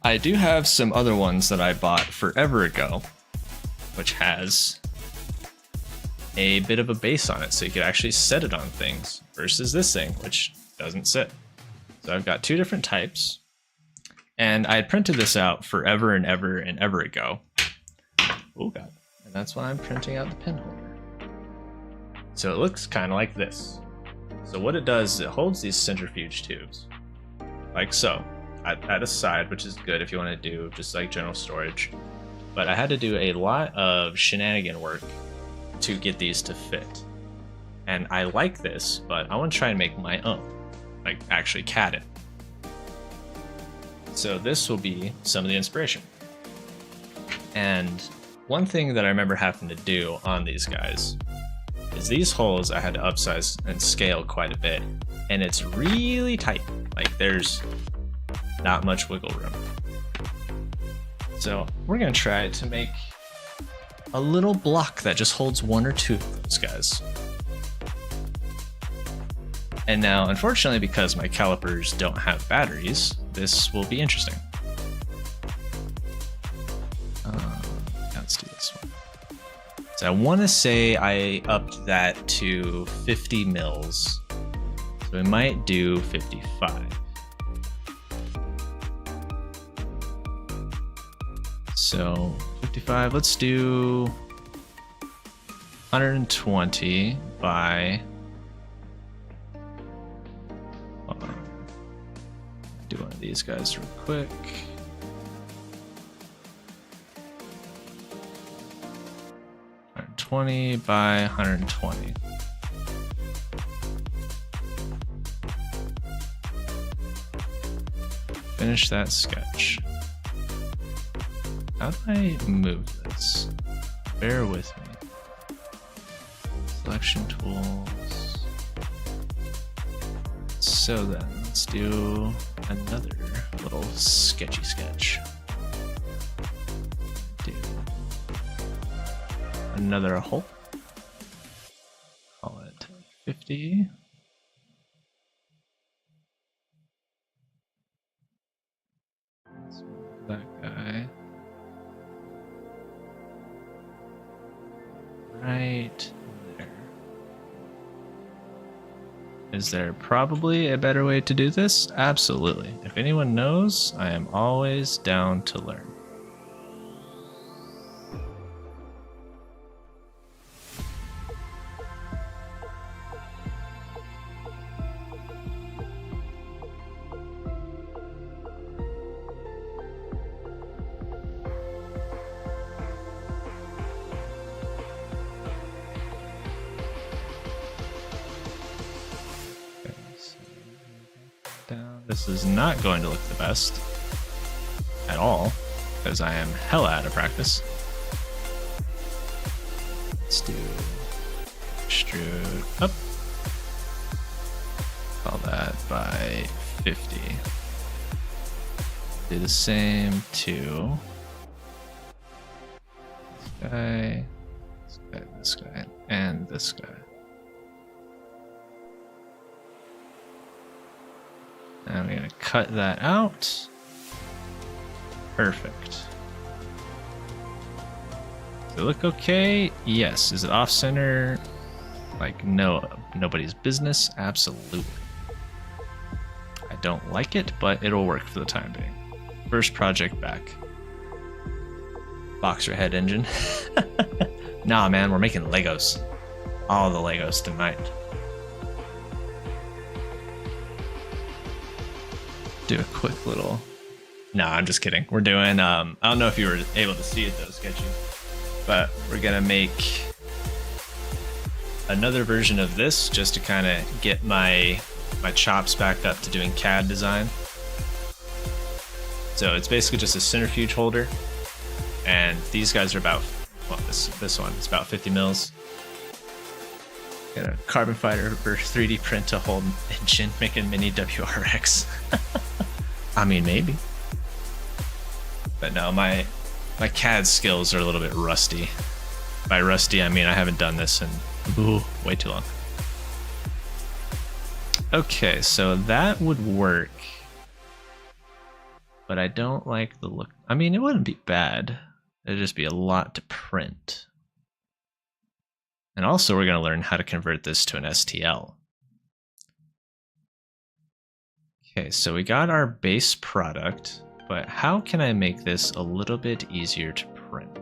I do have some other ones that I bought forever ago, which has a bit of a base on it, so you could actually set it on things, versus this thing, which doesn't sit. So I've got two different types, and I had printed this out forever and ever and ever ago. Oh god. And that's why I'm printing out the pen holder. So it looks kind of like this. So what it does is it holds these centrifuge tubes, like so, at a side, which is good if you want to do just like general storage. But I had to do a lot of shenanigan work to get these to fit. And I like this, but I want to try and make my own. Like actually CAD it. So this will be some of the inspiration. And one thing that I remember having to do on these guys is these holes I had to upsize and scale quite a bit, and it's really tight. Like there's not much wiggle room. So we're gonna try to make a little block that just holds one or two of those guys. And now, unfortunately, because my calipers don't have batteries, this will be interesting. Let's do this one. So I want to say I upped that to 50 mils. So we might do 55. So 55, let's do 120 by, hold on. Do one of these guys real quick. $20 by 120. Finish that sketch. How do I move this? Bear with me. Selection tools. So then, let's do another little sketchy sketch. Do another hole. Call it 50. Let's move that guy. Right there. Is there probably a better way to do this? Absolutely. If anyone knows, I am always down to learn. This is not going to look the best at all because I am hella out of practice. Let's do extrude up. Call that by 50. Do the same to this guy, this guy, this guy, and this guy. And we're gonna cut that out. Perfect. Does it look okay? Yes. Is it off center? Like nobody's business? Absolutely. I don't like it, but it'll work for the time being. First project back. Boxer head engine. Nah, man, we're making Legos. All the Legos tonight. Do a quick little. No, I'm just kidding. We're doing. I don't know if you were able to see it though, Sketchy, but we're gonna make another version of this just to kind of get my chops back up to doing CAD design. So it's basically just a centrifuge holder, and these guys are about, well, this one is about 50 mils. Got a carbon fiber for 3D print a whole engine, making mini WRX. I mean, maybe. But no, my CAD skills are a little bit rusty. By rusty, I mean I haven't done this in way too long. Okay, so that would work. But I don't like the look. I mean, it wouldn't be bad. It'd just be a lot to print. And also, we're going to learn how to convert this to an STL. Okay, so we got our base product, but how can I make this a little bit easier to print?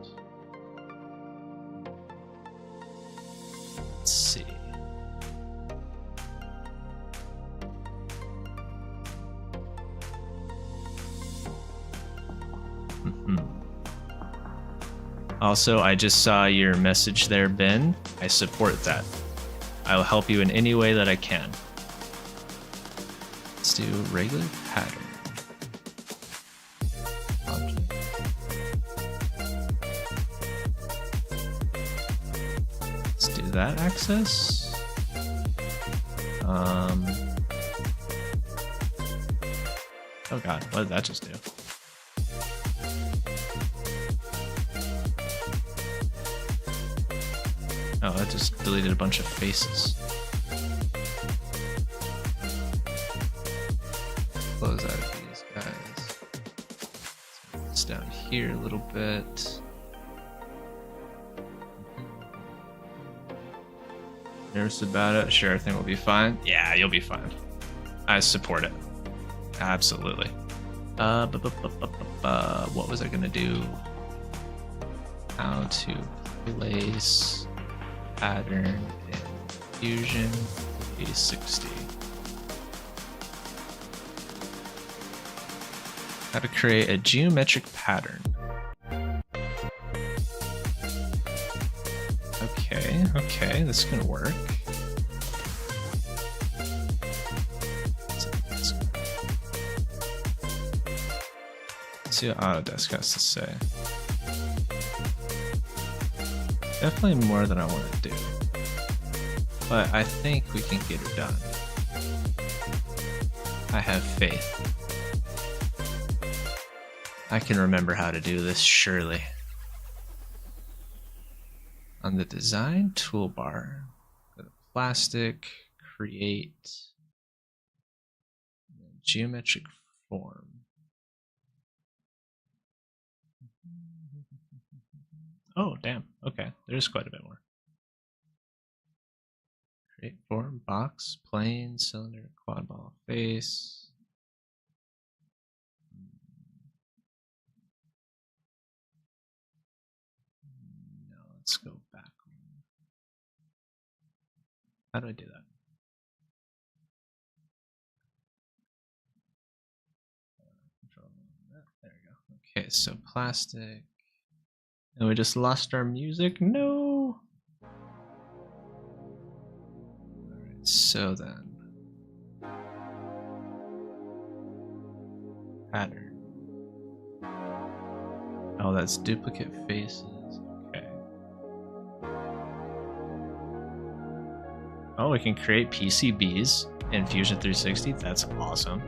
Let's see. Also, I just saw your message there, Ben. I support that. I'll help you in any way that I can. Let's do regular pattern. Object. Let's do that axis. Oh god, what did that just do? Oh, that just deleted a bunch of faces. Close out of these guys. It's down here a little bit. Nervous about it? Sure, everything will be fine. Yeah, you'll be fine. I support it. Absolutely. What was I gonna do? How to place pattern in Fusion 360. How to create a geometric pattern. Okay, this can work. Let's see what Autodesk has to say. Definitely more than I want to do, but I think we can get it done. I have faith. I can remember how to do this, surely. On the design toolbar, go to plastic, create, geometric form. Oh, damn. Okay, there's quite a bit more. Create form, box, plane, cylinder, quad ball, face. No, let's go back. How do I do that? Control that. There we go. Okay, so plastic. And we just lost our music? No! Alright, so then. Pattern. Oh, that's duplicate faces. Okay. Oh, we can create PCBs in Fusion 360. That's awesome.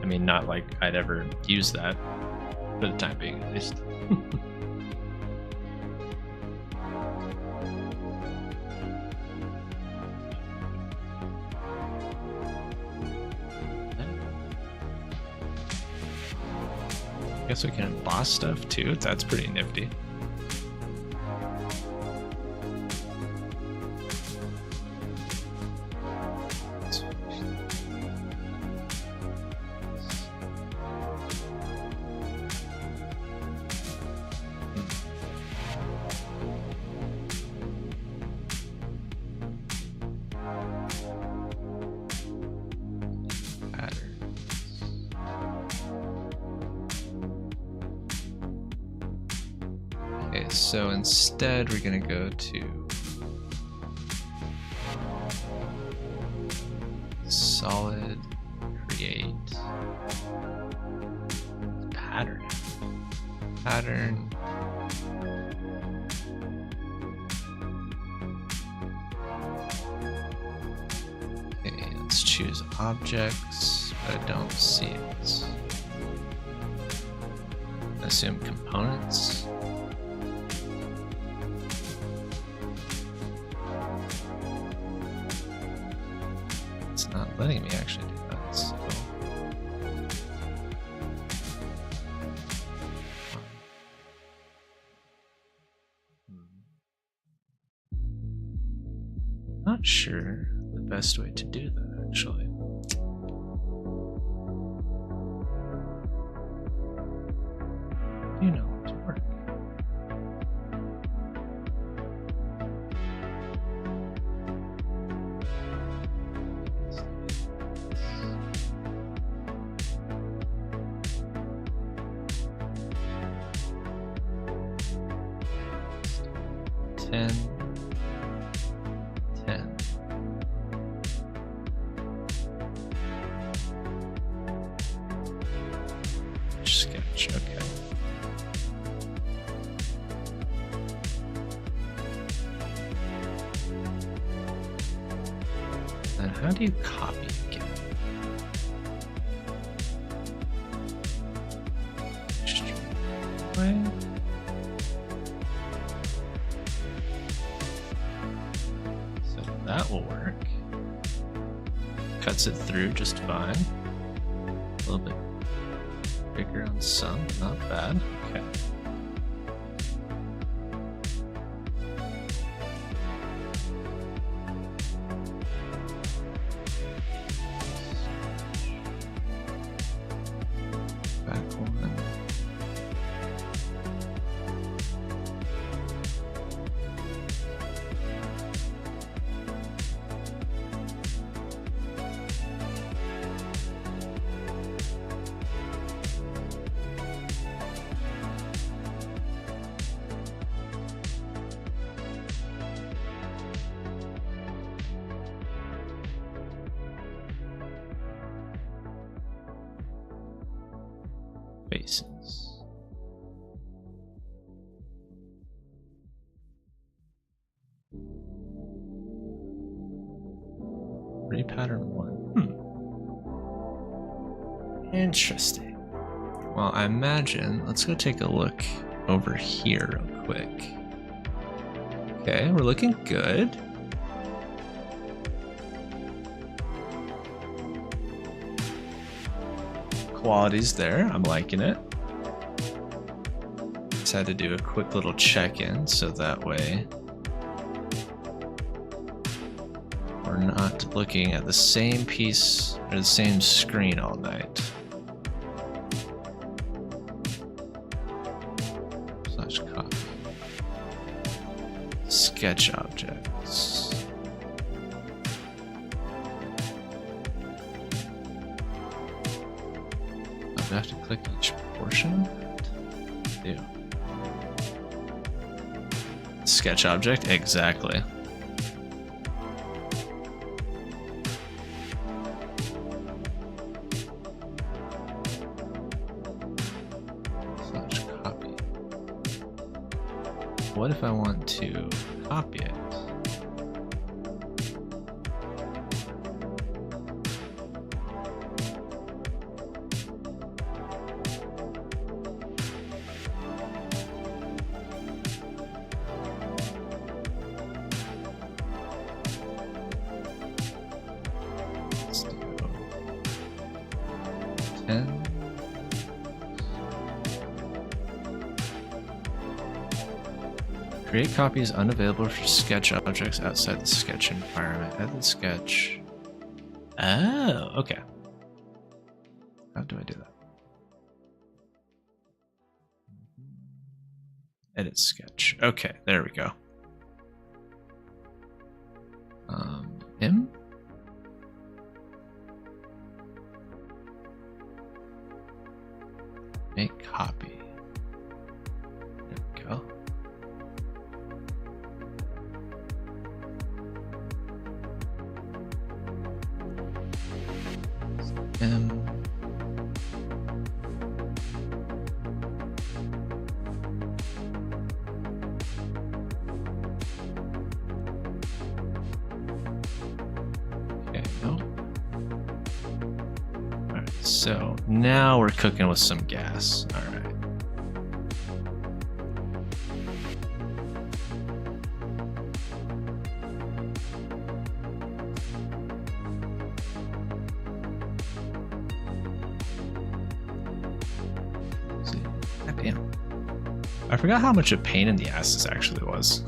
I mean, not like I'd ever use that for the time being, at least. I guess we can emboss stuff too. That's pretty nifty. So instead, we're going to go to solid, create, pattern. Okay, let's choose objects, but I don't see it. Assume components. Letting me actually do that. So. Not sure the best way to do that, actually. You know, to work. Sketch, okay. Then how do you copy again? Way. that will work. Cuts it through just fine. A little bit bigger on some, not bad. Okay. Back one. Basins. Repattern one. Interesting. Well, I imagine, let's go take a look over here real quick. Okay, we're looking good. Quality's there, I'm liking it. Just had to do a quick little check-in so that way we're not looking at the same piece or the same screen all night. Slash copy. Sketch objects. Do I have to click each portion of it? Do. Sketch object? Exactly. Slash copy. What if I want to copy it? Let's do 10. Create copies unavailable for sketch objects outside the sketch environment. Add the sketch. Oh, okay. How do I do that? Edit sketch. Okay, there we go. M? Make copy. There we go. M. Okay, no. Alright, so now we're cooking with some gas. Alright. See, damn. I forgot how much a pain in the ass this actually was.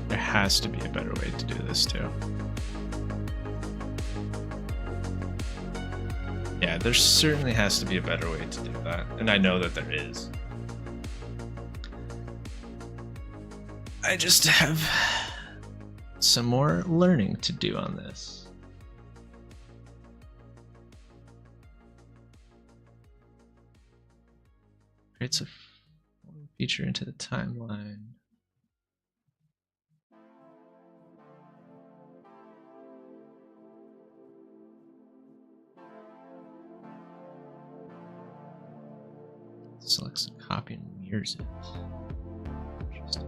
There has to be a better way to do this too. Yeah, there certainly has to be a better way to do that, and I know that there is. I just have some more learning to do on this. Creates a feature into the timeline. Selects a copy and mirrors it. Interesting.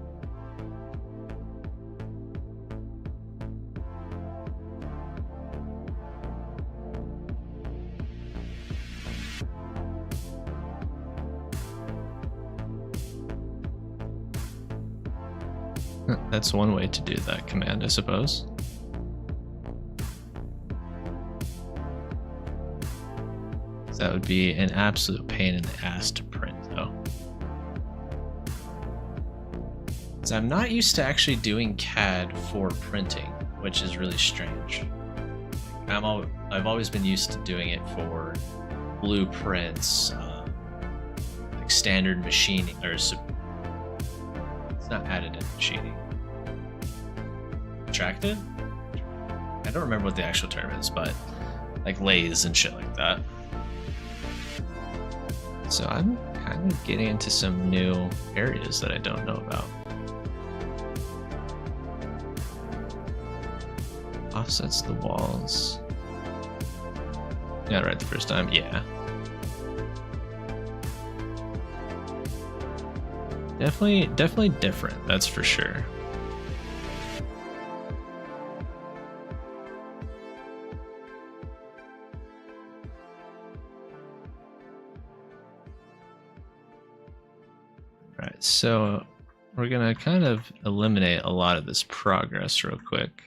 That's one way to do that command, I suppose. That would be an absolute pain in the ass to print, though. So I'm not used to actually doing CAD for printing, which is really strange. I've always been used to doing it for blueprints, like standard machining, or it's not additive machining. Attractive? I don't remember what the actual term is, but like lathes and shit like that. So I'm kind of getting into some new areas that I don't know about. Offsets the walls. Got it right the first time, yeah. Definitely different, that's for sure. Right, so we're gonna kind of eliminate a lot of this progress real quick.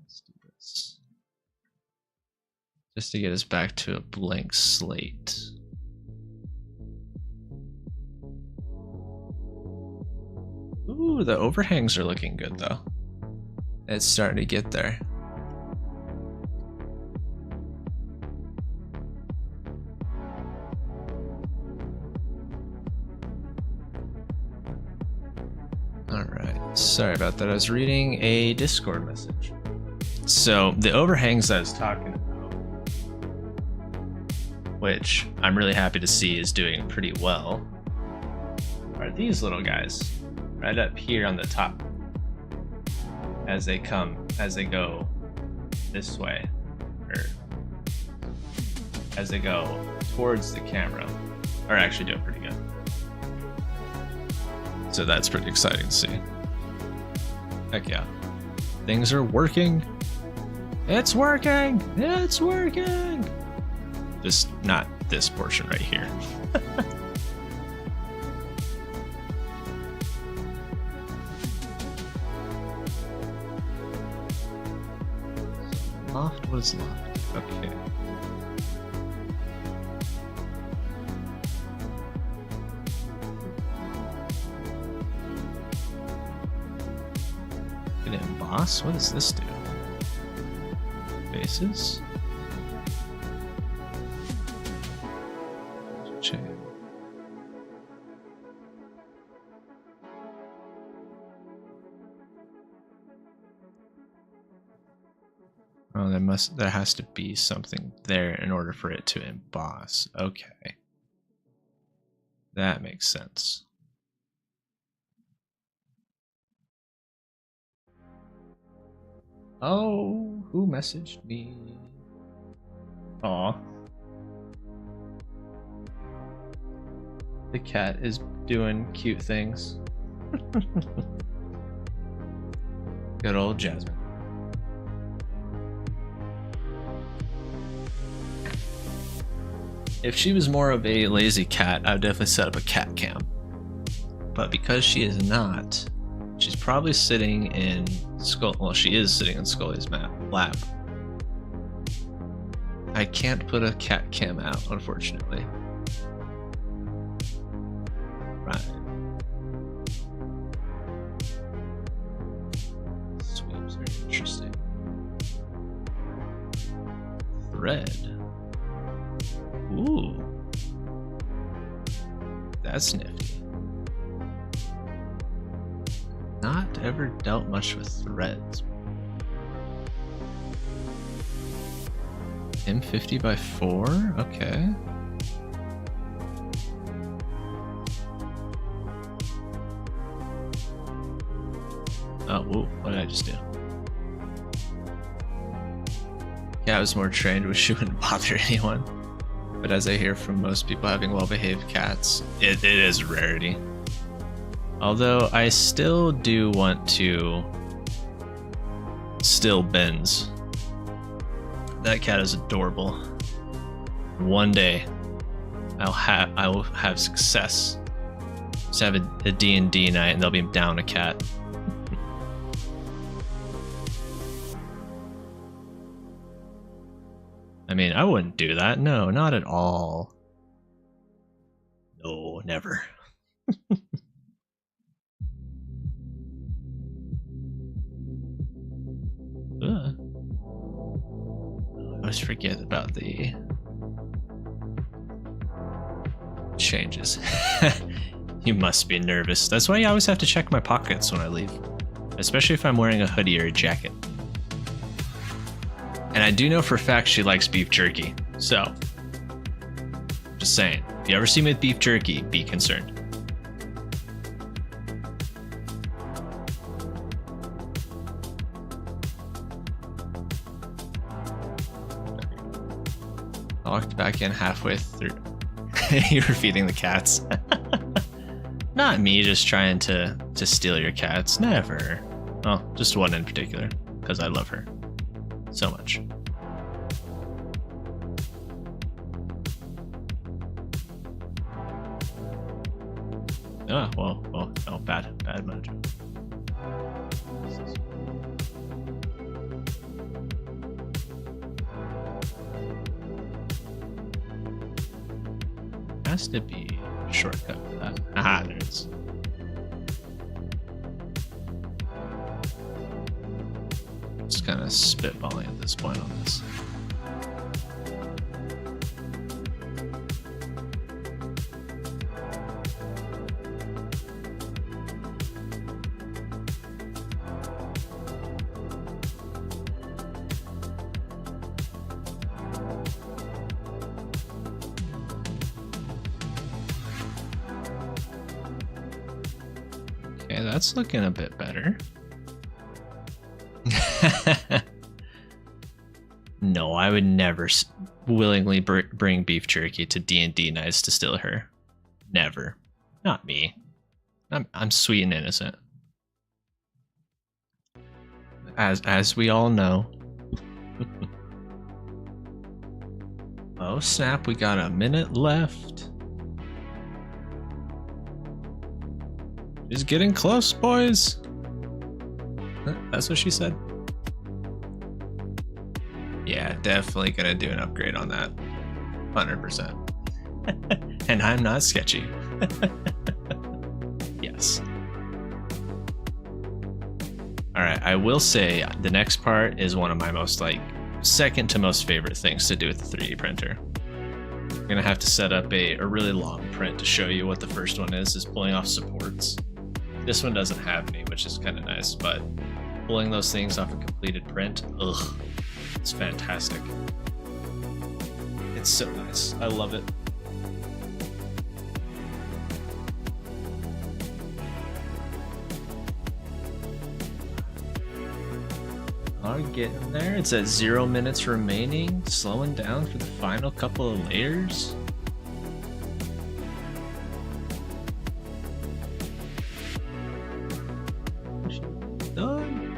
Let's do this. Just to get us back to a blank slate. Ooh, the overhangs are looking good though. It's starting to get there. Alright, sorry about that. I was reading a Discord message. So, the overhangs I was talking about, which I'm really happy to see is doing pretty well, are these little guys. Right up here on the top. As they go this way, or as they go towards the camera, are actually doing pretty good. So that's pretty exciting to see. Heck yeah. Things are working. It's working! It's working! Just not this portion right here. Loft? What is loft? Okay. Can it emboss? What does this do? Faces? Chain. Oh, there has to be something there in order for it to emboss. Okay. That makes sense. Oh, who messaged me? Aw. The cat is doing cute things. Good old Jasmine. If she was more of a lazy cat, I would definitely set up a cat cam. But because she is not, she's probably sitting in she is sitting in Scully's lap. I can't put a cat cam out, unfortunately. Right. Sweeps are interesting. Thread. Ooh. That's nifty. Not ever dealt much with threads. M50 by 4? Okay. Oh, whoa, what did I just do? Yeah, I was more trained, wish she wouldn't bother anyone. But as I hear from most people having well-behaved cats, it is a rarity. Although I still do want to still Benz. That cat is adorable. One day I will have success. Just have a D&D night and they'll be down a cat. I mean, I wouldn't do that. No, not at all. No, never. I always forget about the changes. You must be nervous. That's why I always have to check my pockets when I leave. Especially if I'm wearing a hoodie or a jacket. And I do know for a fact she likes beef jerky. So, just saying. If you ever see me with beef jerky, be concerned. I walked back in halfway through. You were feeding the cats. Not me just trying to steal your cats. Never. Well, just one in particular. Because I love her so much. Oh, well, no, bad mojo. Has to be a shortcut for that. Aha, there it is. Just kind of spitballing at this point on this. Okay, that's looking a bit better. No, I would never willingly bring beef jerky to D&D nights to steal her. Never. Not me. I'm sweet and innocent. As we all know. Oh snap, we got a minute left. She's getting close, boys. That's what she said. Yeah, definitely gonna do an upgrade on that. 100%. And I'm not sketchy. Yes. Alright, I will say the next part is one of my most, second to most favorite things to do with the 3D printer. I'm gonna have to set up a really long print to show you what the first one is pulling off supports. This one doesn't have any, which is kind of nice, but pulling those things off a completed print, ugh, it's fantastic. It's so nice. I love it. I'll get in there. It's at 0 minutes remaining, slowing down for the final couple of layers. Done.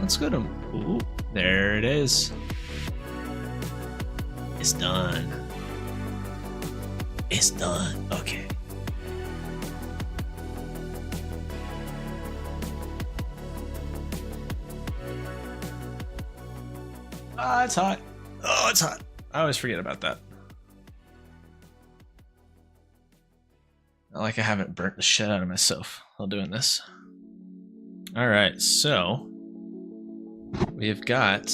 Let's go to, ooh, there it is. It's done. It's done. Okay. Ah, it's hot. Oh, it's hot. I always forget about that. Not like I haven't burnt the shit out of myself while doing this. Alright, so we have got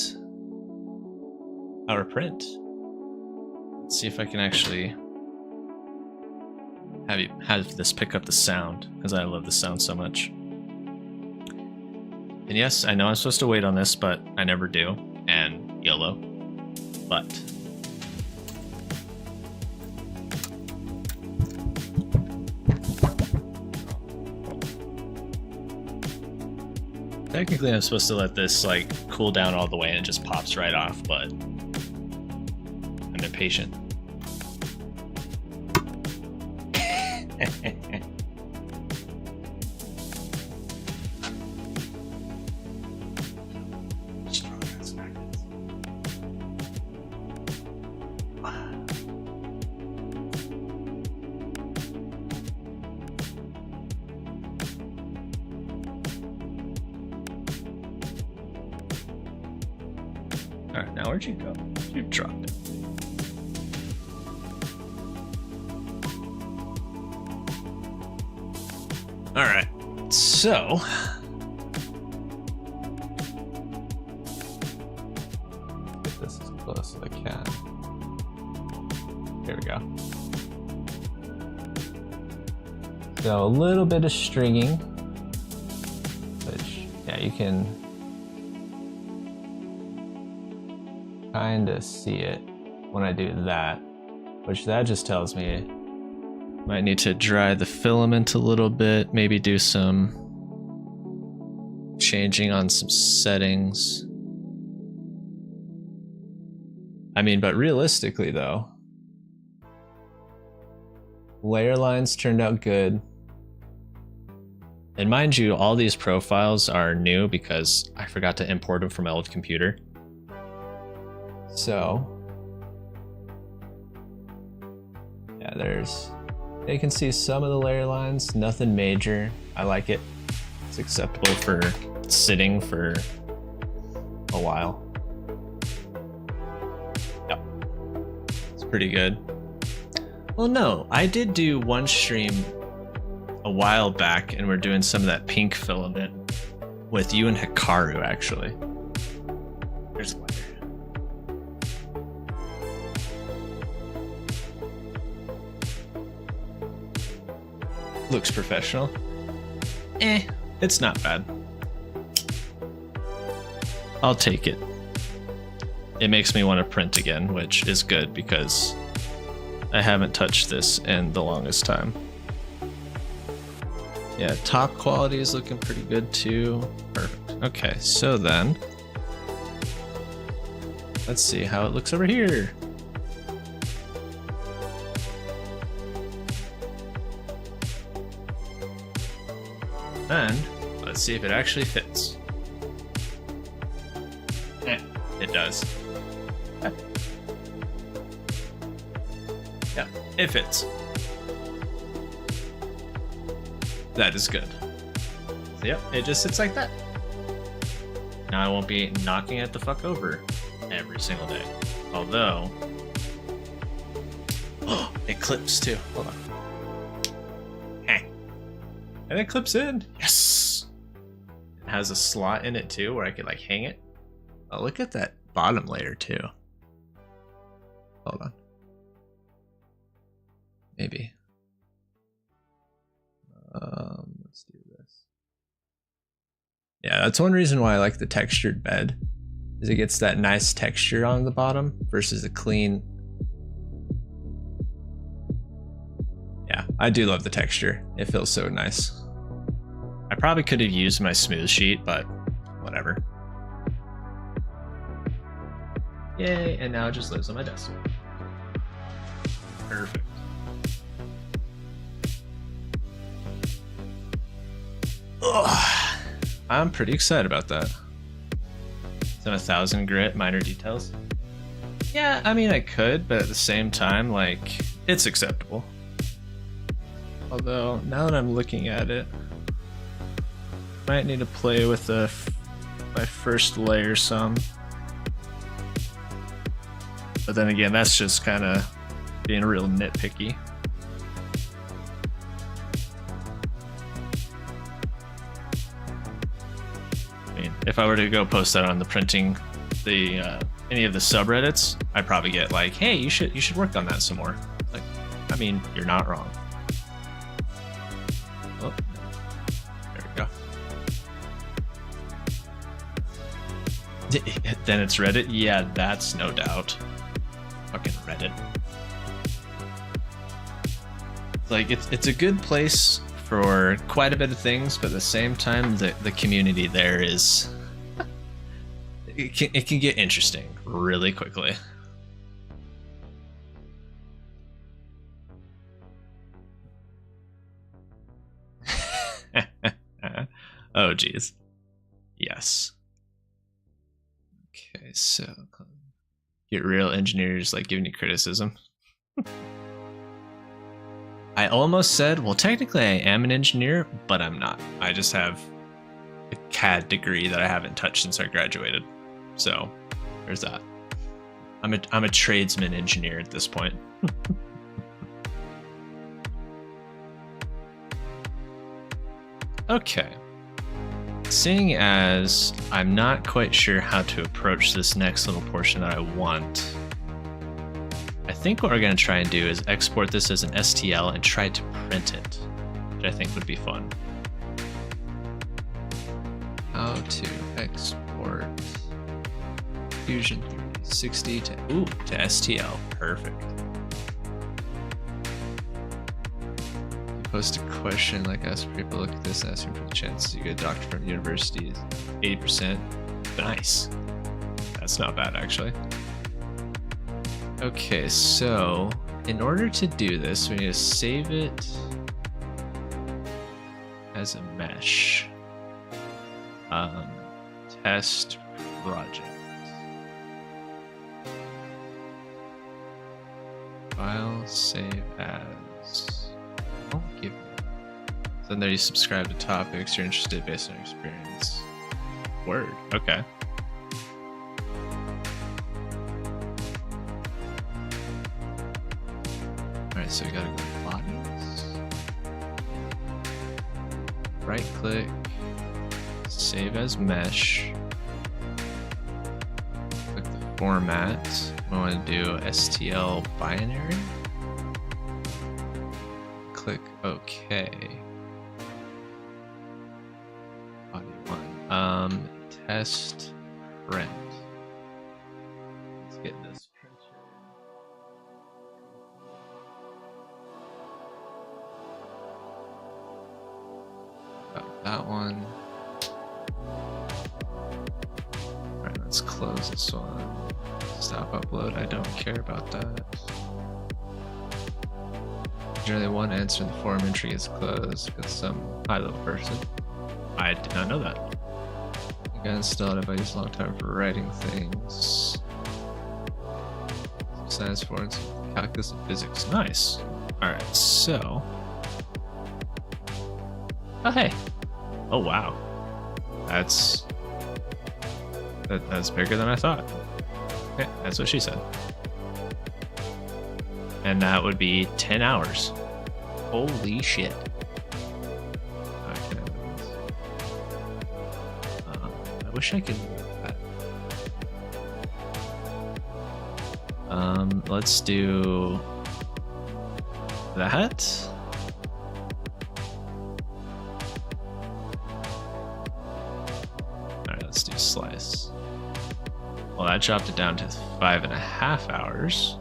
our print. Let's see if I can actually have this pick up the sound, because I love the sound so much. And yes, I know I'm supposed to wait on this, but I never do. And YOLO. But technically I'm supposed to let this like cool down all the way and it just pops right off, but I'm impatient. Alright, now where'd you go? You dropped it. Alright, so get this as close as I can. Here we go. So a little bit of stringing, which, yeah, you can kind of see it when I do that, which that just tells me might need to dry the filament a little bit, maybe do some changing on some settings. I mean, but realistically though, layer lines turned out good. And mind you, all these profiles are new because I forgot to import them from my old computer. So, yeah, you can see some of the layer lines, nothing major. I like it. It's acceptable for sitting for a while. Yep. It's pretty good. Well, no, I did do one stream a while back and we're doing some of that pink filament with you and Hikaru, actually. There's a layer. Looks professional. It's not bad. I'll take it. It makes me want to print again, which is good because I haven't touched this in the longest time. Yeah, top quality is looking pretty good too. Perfect. Okay, so then let's see how it looks over here. And let's see if it actually fits. It does. Yeah, it fits. That is good. So yep, it just sits like that. Now I won't be knocking it the fuck over every single day. Although, oh, it clips too. Hold on. And it clips in. Yes! It has a slot in it too where I could like hang it. Oh, look at that bottom layer too. Hold on. Maybe. Let's do this. Yeah, that's one reason why I like the textured bed, is it gets that nice texture on the bottom versus a clean. Yeah, I do love the texture. It feels so nice. I probably could have used my smooth sheet, but whatever. Yay, and now it just lives on my desk. Perfect. Ugh. I'm pretty excited about that. It's on 1,000 grit, minor details. Yeah, I mean I could, but at the same time, like, it's acceptable. Although, now that I'm looking at it, might need to play with my first layer some. But then again, that's just kind of being real nitpicky. I mean, if I were to go post that on the printing, any of the subreddits, I'd probably get like, "Hey, you should work on that some more." Like, I mean, you're not wrong. Oh, there we go. Then it's Reddit? Yeah, that's no doubt. it. Like it's a good place for quite a bit of things, but at the same time, the community there is it can get interesting really quickly. Oh geez, yes. Okay, so get real engineers like giving you criticism. I almost said, well, technically I am an engineer, but I'm not. I just have a CAD degree that I haven't touched since I graduated. So there's that. I'm a tradesman engineer at this point. Okay. Seeing as I'm not quite sure how to approach this next little portion that I want, I think what we're going to try and do is export this as an STL and try to print it, which I think would be fun. How to export Fusion 360 to STL. Perfect. Post a question like ask people look at this, asking for the chances you get a doctor from university is 80%. Nice. That's not bad actually. Okay, so in order to do this, we need to save it as a mesh. Test project. File save as. Oh, give me that. So then there you subscribe to topics you're interested based on your experience. Word. Okay. Alright, so we gotta go to bodies. Right click. Save as mesh. Click the format. We want to do STL binary. Click OK. Body 1. Test print. Let's get this printer. Got that one. Alright, let's close this one. Stop upload. I don't care about that. Generally, one answer in the forum entry is closed with some high-level person. I did not know that. I got installed if I use a long time for writing things. Science, forensic, calculus, and physics. Nice. Alright, so. Oh, hey. Oh, wow. That's bigger than I thought. Yeah, that's what she said. And that would be 10 hours. Holy shit. Okay. I wish I could move that. Let's do that. Alright, let's do slice. Well, that dropped it down to 5.5 hours.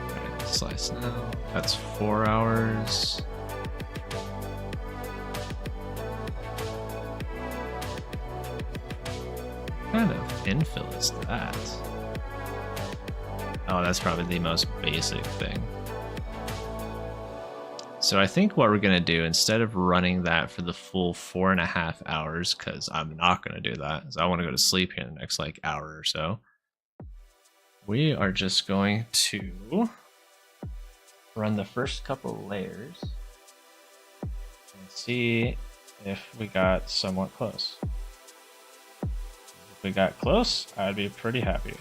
Alright, slice now. That's 4 hours. What kind of infill is that? Oh, that's probably the most basic thing. So I think what we're going to do, instead of running that for the full 4.5 hours, because I'm not going to do that, because I want to go to sleep here in the next like hour or so, we are just going to run the first couple layers and see if we got somewhat close. If we got close, I'd be pretty happy.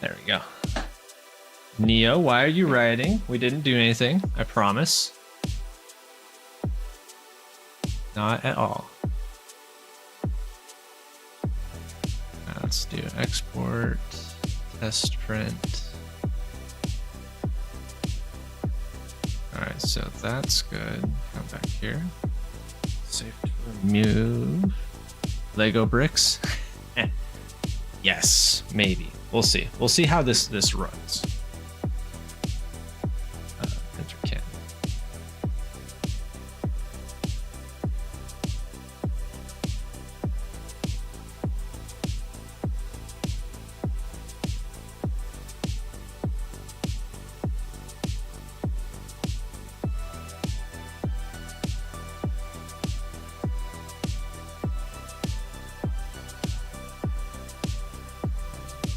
There we go. Neo, why are you writing? We didn't do anything, I promise. Not at all. Now let's do export Test print. Alright, so that's good. Come back here. Safe to remove. Lego bricks. Yes, maybe. We'll see. We'll see how this runs. Printer can.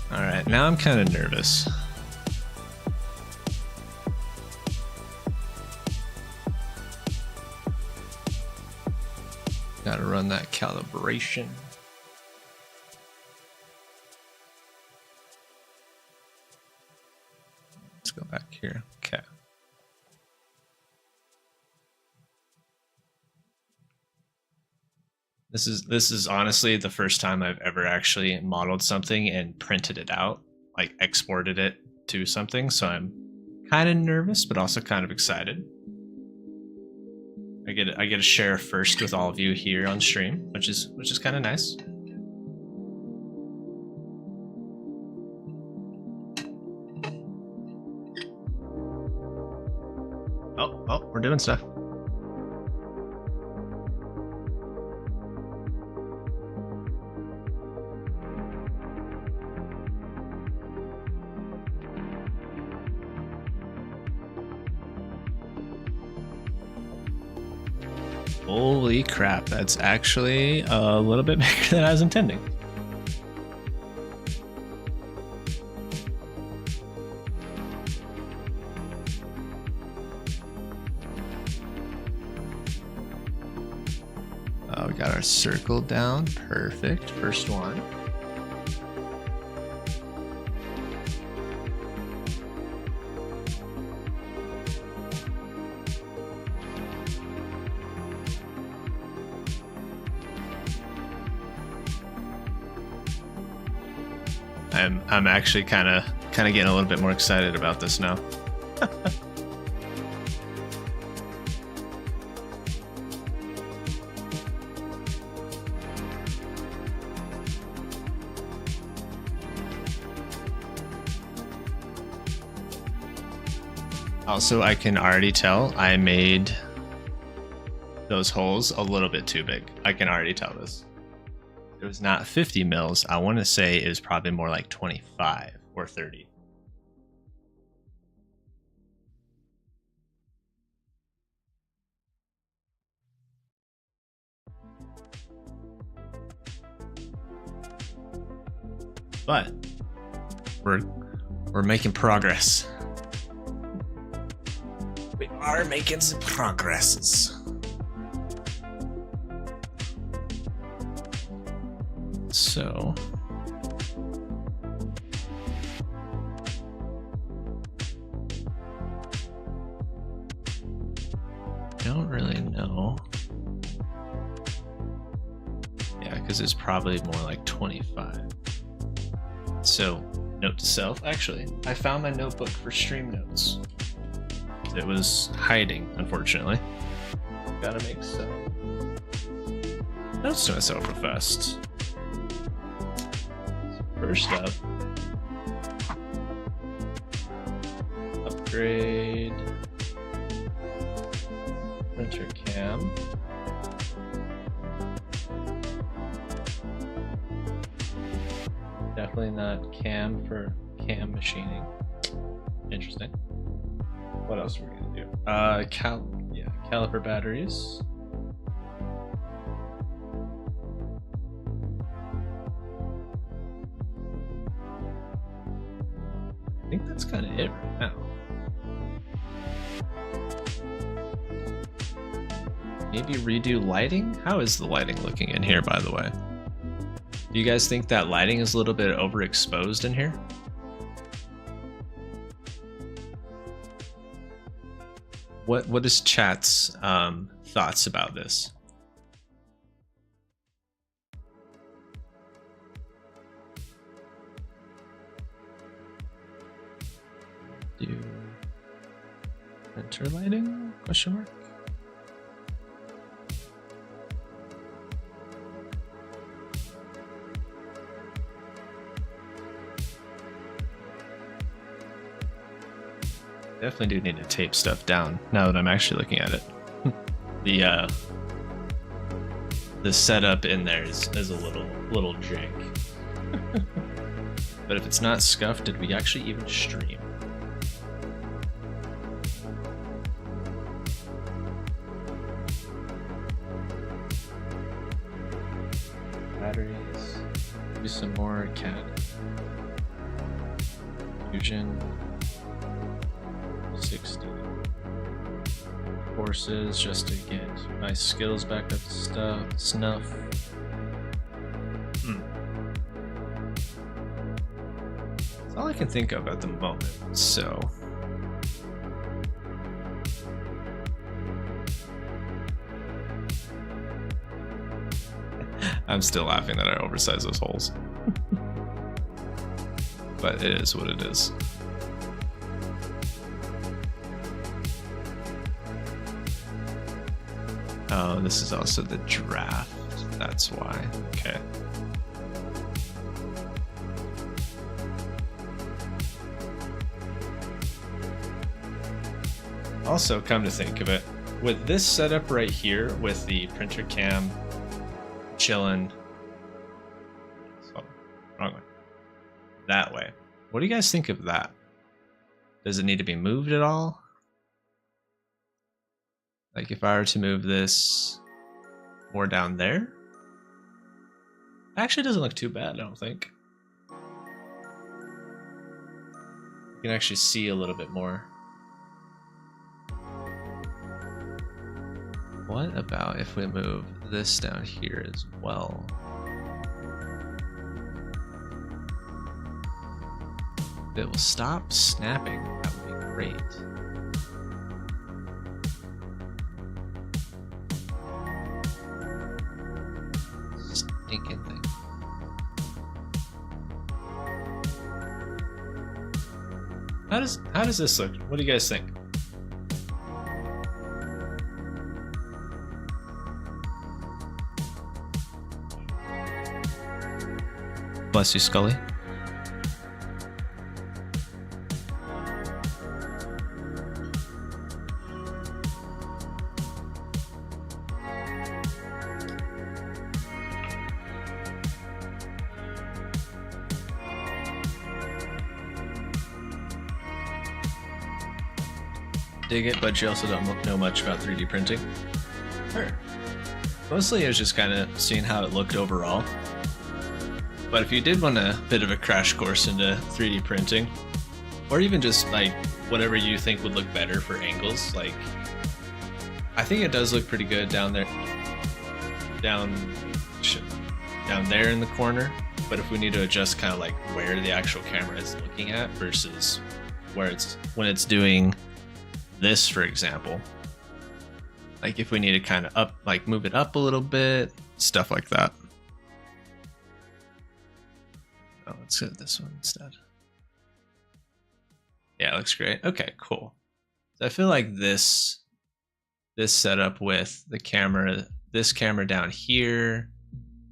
All right, now I'm kind of nervous. Got to run that calibration. Let's go back here. Okay. This is honestly the first time I've ever actually modeled something and printed it out, like exported it to something. So I'm kind of nervous, but also kind of excited. I get to share first with all of you here on stream, which is kind of nice. Oh, we're doing stuff. Holy crap, that's actually a little bit bigger than I was intending. We got our circle down. Perfect. First one. I'm actually kind of getting a little bit more excited about this now. Also, I can already tell I made those holes a little bit too big. I can already tell this. It was not 50 mils. I want to say it was probably more like 25 or 30. But we're making progress. We are making some progresses. So don't really know. Yeah, because it's probably more like 25. So note to self, actually, I found my notebook for stream notes. It was hiding, unfortunately. Gotta make some notes to myself real fast. First up, upgrade printer cam. Definitely not cam for cam machining. Interesting. What else are we gonna do? Caliper batteries. I think that's kind of it right now. Maybe redo lighting? How is the lighting looking in here, by the way? Do you guys think that lighting is a little bit overexposed in here? What is chat's thoughts about this? Do printer lighting? Question mark. Definitely do need to tape stuff down now that I'm actually looking at it. The setup in there is a little jank. But if it's not scuffed, did we actually even stream? Batteries. Do some more CAD. Fusion. 60 courses just to get my skills back up to snuff. That's all I can think of at the moment, so I'm still laughing that I oversized those holes. But it is what it is. Oh, this is also the draft. That's why. Okay. Also, come to think of it, with this setup right here, with the printer cam chilling, wrong way, that way. What do you guys think of that? Does it need to be moved at all? Like if I were to move this more down there? Actually doesn't look too bad, I don't think. You can actually see a little bit more. What about if we move this down here as well? If it will stop snapping, that would be great. Stinking thing. How does this look? What do you guys think? Bless you, Scully. Dig it, but you also don't know much about 3D printing. Sure. Mostly it was just kind of seeing how it looked overall. But if you did want a bit of a crash course into 3D printing, or even just like whatever you think would look better for angles, like I think it does look pretty good down there, down there in the corner. But if we need to adjust kind of like where the actual camera is looking at versus where when it's doing this, for example, like if we need to kind of up, like move it up a little bit, stuff like that. Oh, let's go to this one instead. Yeah, it looks great. Okay, cool. So I feel like this setup with the camera, this camera down here,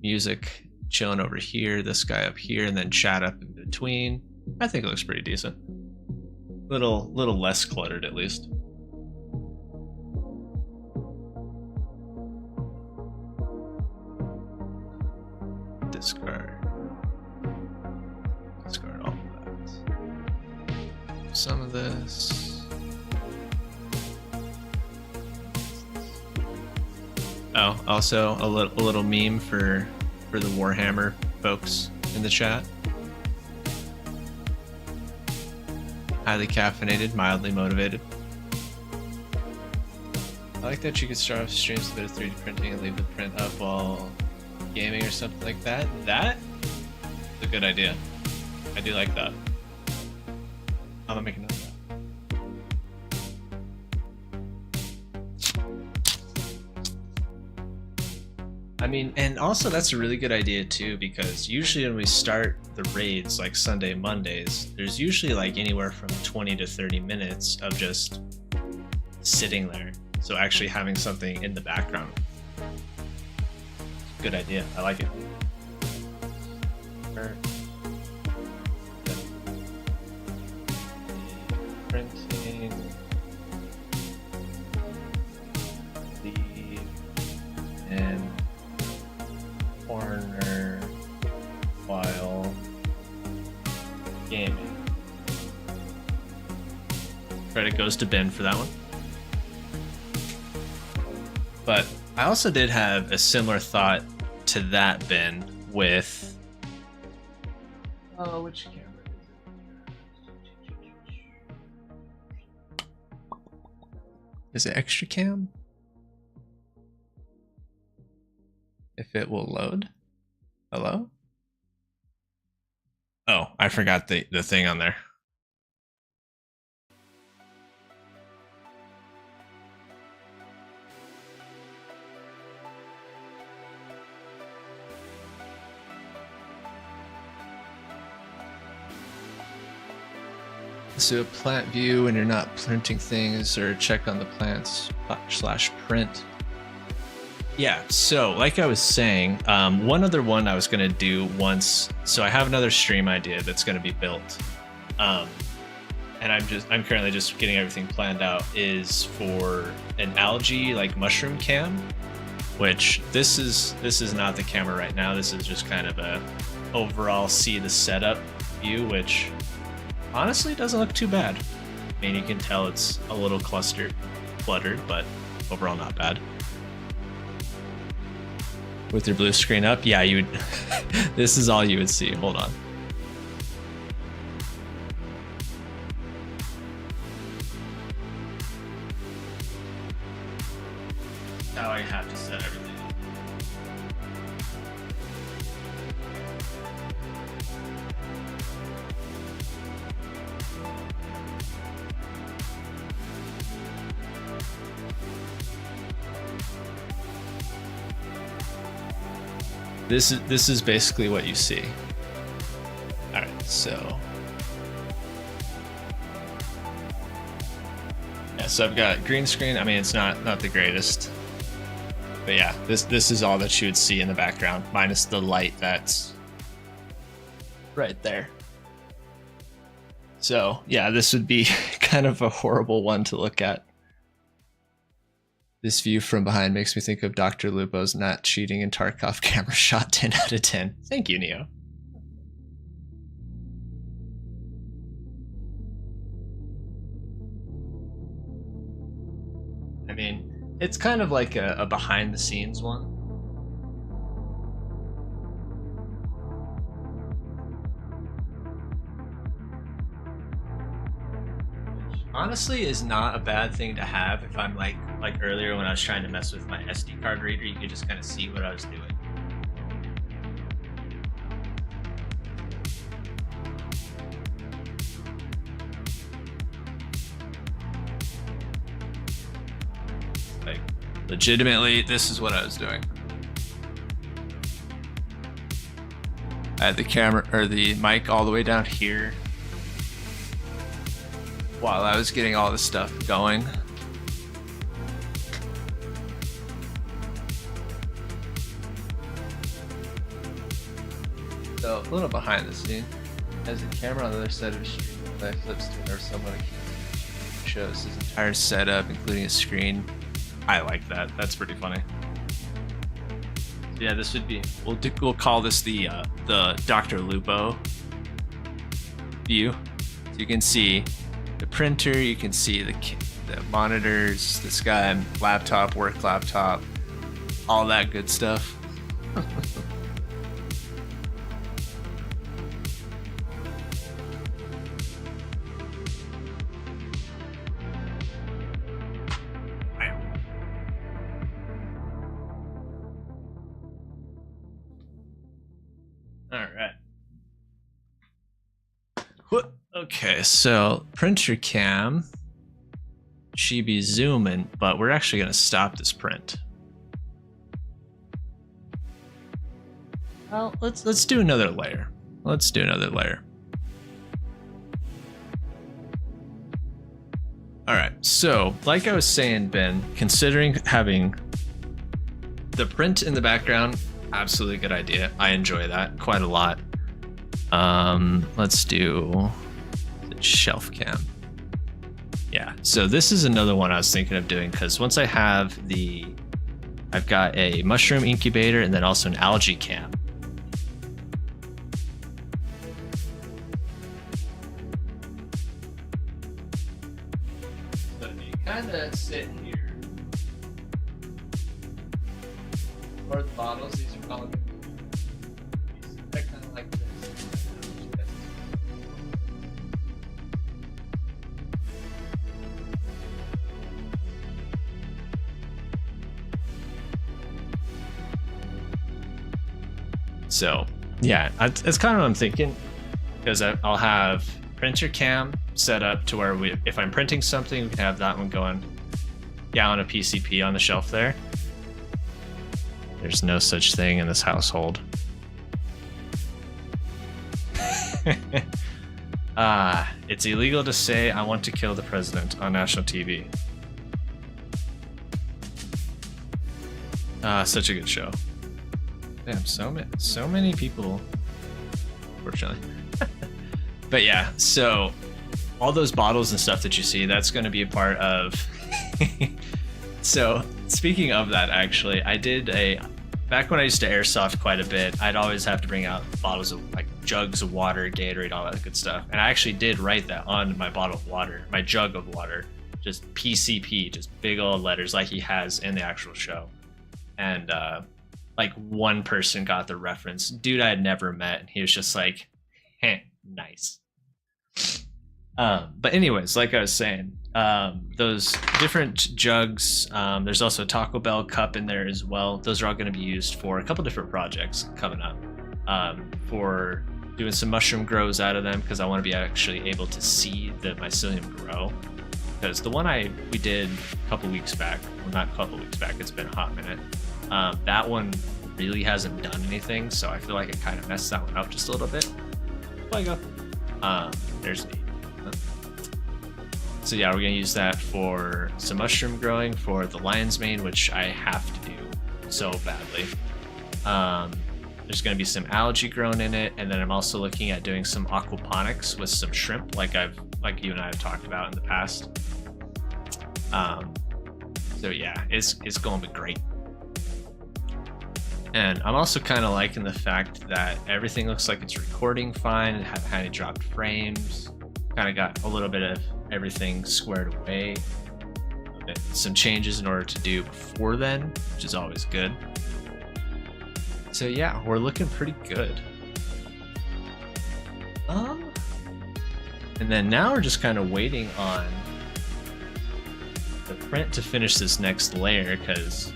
music chilling over here, this guy up here, and then chat up in between. I think it looks pretty decent. Little less cluttered, at least. Discard all of that. Some of this. Oh, also a little meme for the Warhammer folks in the chat. Highly caffeinated, mildly motivated. I like that you could start off streams with a bit of 3D printing and leave the print up while gaming or something like that. That is a good idea. I do like that. I'm gonna make a note of that. I mean, and also that's a really good idea too, because usually when we start the raids like Sunday, Mondays, there's usually like anywhere from 20 to 30 minutes of just sitting there. So actually having something in the background. Good idea. I like it. Printing. Leave. And corner while gaming. Credit goes to Ben for that one. But I also did have a similar thought to that, Ben, with which camera is it? Extra cam? If it will load. Hello? Oh, I forgot the thing on there. So plant view when you're not printing things, or check on the plants /print. Yeah, so like I was saying, one other one I was gonna do once. So I have another stream idea that's gonna be built, and I'm currently just getting everything planned out. Is for an algae like mushroom cam, which this is not the camera right now. This is just kind of a overall see the setup view, which honestly doesn't look too bad. I mean, you can tell it's a little cluttered, but overall not bad. With your blue screen up, yeah, you would. This is all you would see. Hold on. Now I have to set everything. This is basically what you see. All right, so yeah, so I've got green screen. I mean, it's not the greatest, but yeah, this is all that you would see in the background, minus the light that's right there. So yeah, this would be kind of a horrible one to look at. This view from behind makes me think of Dr. Lupo's not cheating in Tarkov camera shot. 10 out of 10. Thank you, Neo. I mean, it's kind of like a behind the scenes one. Honestly, is not a bad thing to have if I'm like earlier when I was trying to mess with my SD card reader, you could just kind of see what I was doing. Like, legitimately, this is what I was doing. I had the camera or the mic all the way down here while I was getting all this stuff going. So a little behind the scene. As the camera on the other side of the stream, I flips to whenever someone shows his entire setup, including a screen. I like that. That's pretty funny. So yeah, this would be. We'll call this the Dr. Lupo view. So you can see the printer, you can see the monitors, this guy, laptop, work laptop, all that good stuff. All right. Okay, so printer cam, she be zooming, but we're actually going to stop this print. Well, let's do another layer. Let's do another layer. All right, so like I was saying, Ben, considering having the print in the background, absolutely good idea. I enjoy that quite a lot. Let's do the shelf cam. Yeah, so this is another one I was thinking of doing, because once I have I've got a mushroom incubator and then also an algae cam. So if you kind of sit here, or the bottles, these are called. They're kind of like this. So yeah, that's kind of what I'm thinking, because I'll have printer cam set up to where if I'm printing something, we can have that one going on a PCP on the shelf there. There's no such thing in this household. It's illegal to say I want to kill the president on national TV. Such a good show. Damn, so many people, unfortunately. But yeah, so all those bottles and stuff that you see, that's going to be a part of. So speaking of that, actually, I did back when I used to airsoft quite a bit, I'd always have to bring out bottles of like jugs of water, Gatorade, all that good stuff. And I actually did write that on my bottle of water, my jug of water, just PCP, just big old letters like he has in the actual show. And like one person got the reference, dude I had never met. And he was just like, nice. But anyways, like I was saying, those different jugs, there's also a Taco Bell cup in there as well. Those are all going to be used for a couple different projects coming up, for doing some mushroom grows out of them, because I want to be actually able to see the mycelium grow. Because the one we did a couple weeks back, well, not a couple weeks back, it's been a hot minute. That one really hasn't done anything, so I feel like I kind of messed that one up just a little bit. There you go. There's me. So yeah, we're gonna use that for some mushroom growing for the lion's mane, which I have to do so badly. There's gonna be some algae grown in it, and then I'm also looking at doing some aquaponics with some shrimp, like you and I have talked about in the past. So yeah, it's going to be great. And I'm also kind of liking the fact that everything looks like it's recording fine. It haven't had any dropped frames. Kind of got a little bit of everything squared away. Some changes in order to do before then, which is always good. So yeah, we're looking pretty good. And then now we're just kind of waiting on the print to finish this next layer, because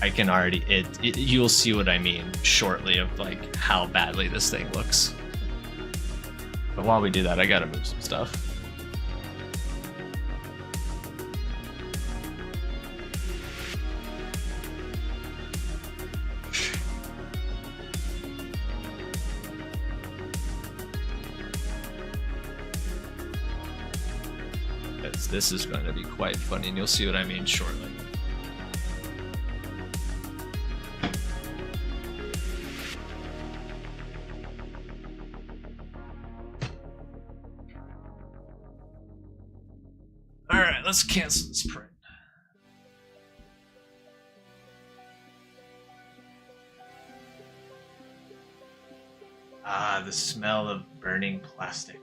I can already you'll see what I mean shortly of like how badly this thing looks. But while we do that, I gotta move some stuff. Because this is going to be quite funny, and you'll see what I mean shortly. Alright, let's cancel this print. Ah, the smell of burning plastic.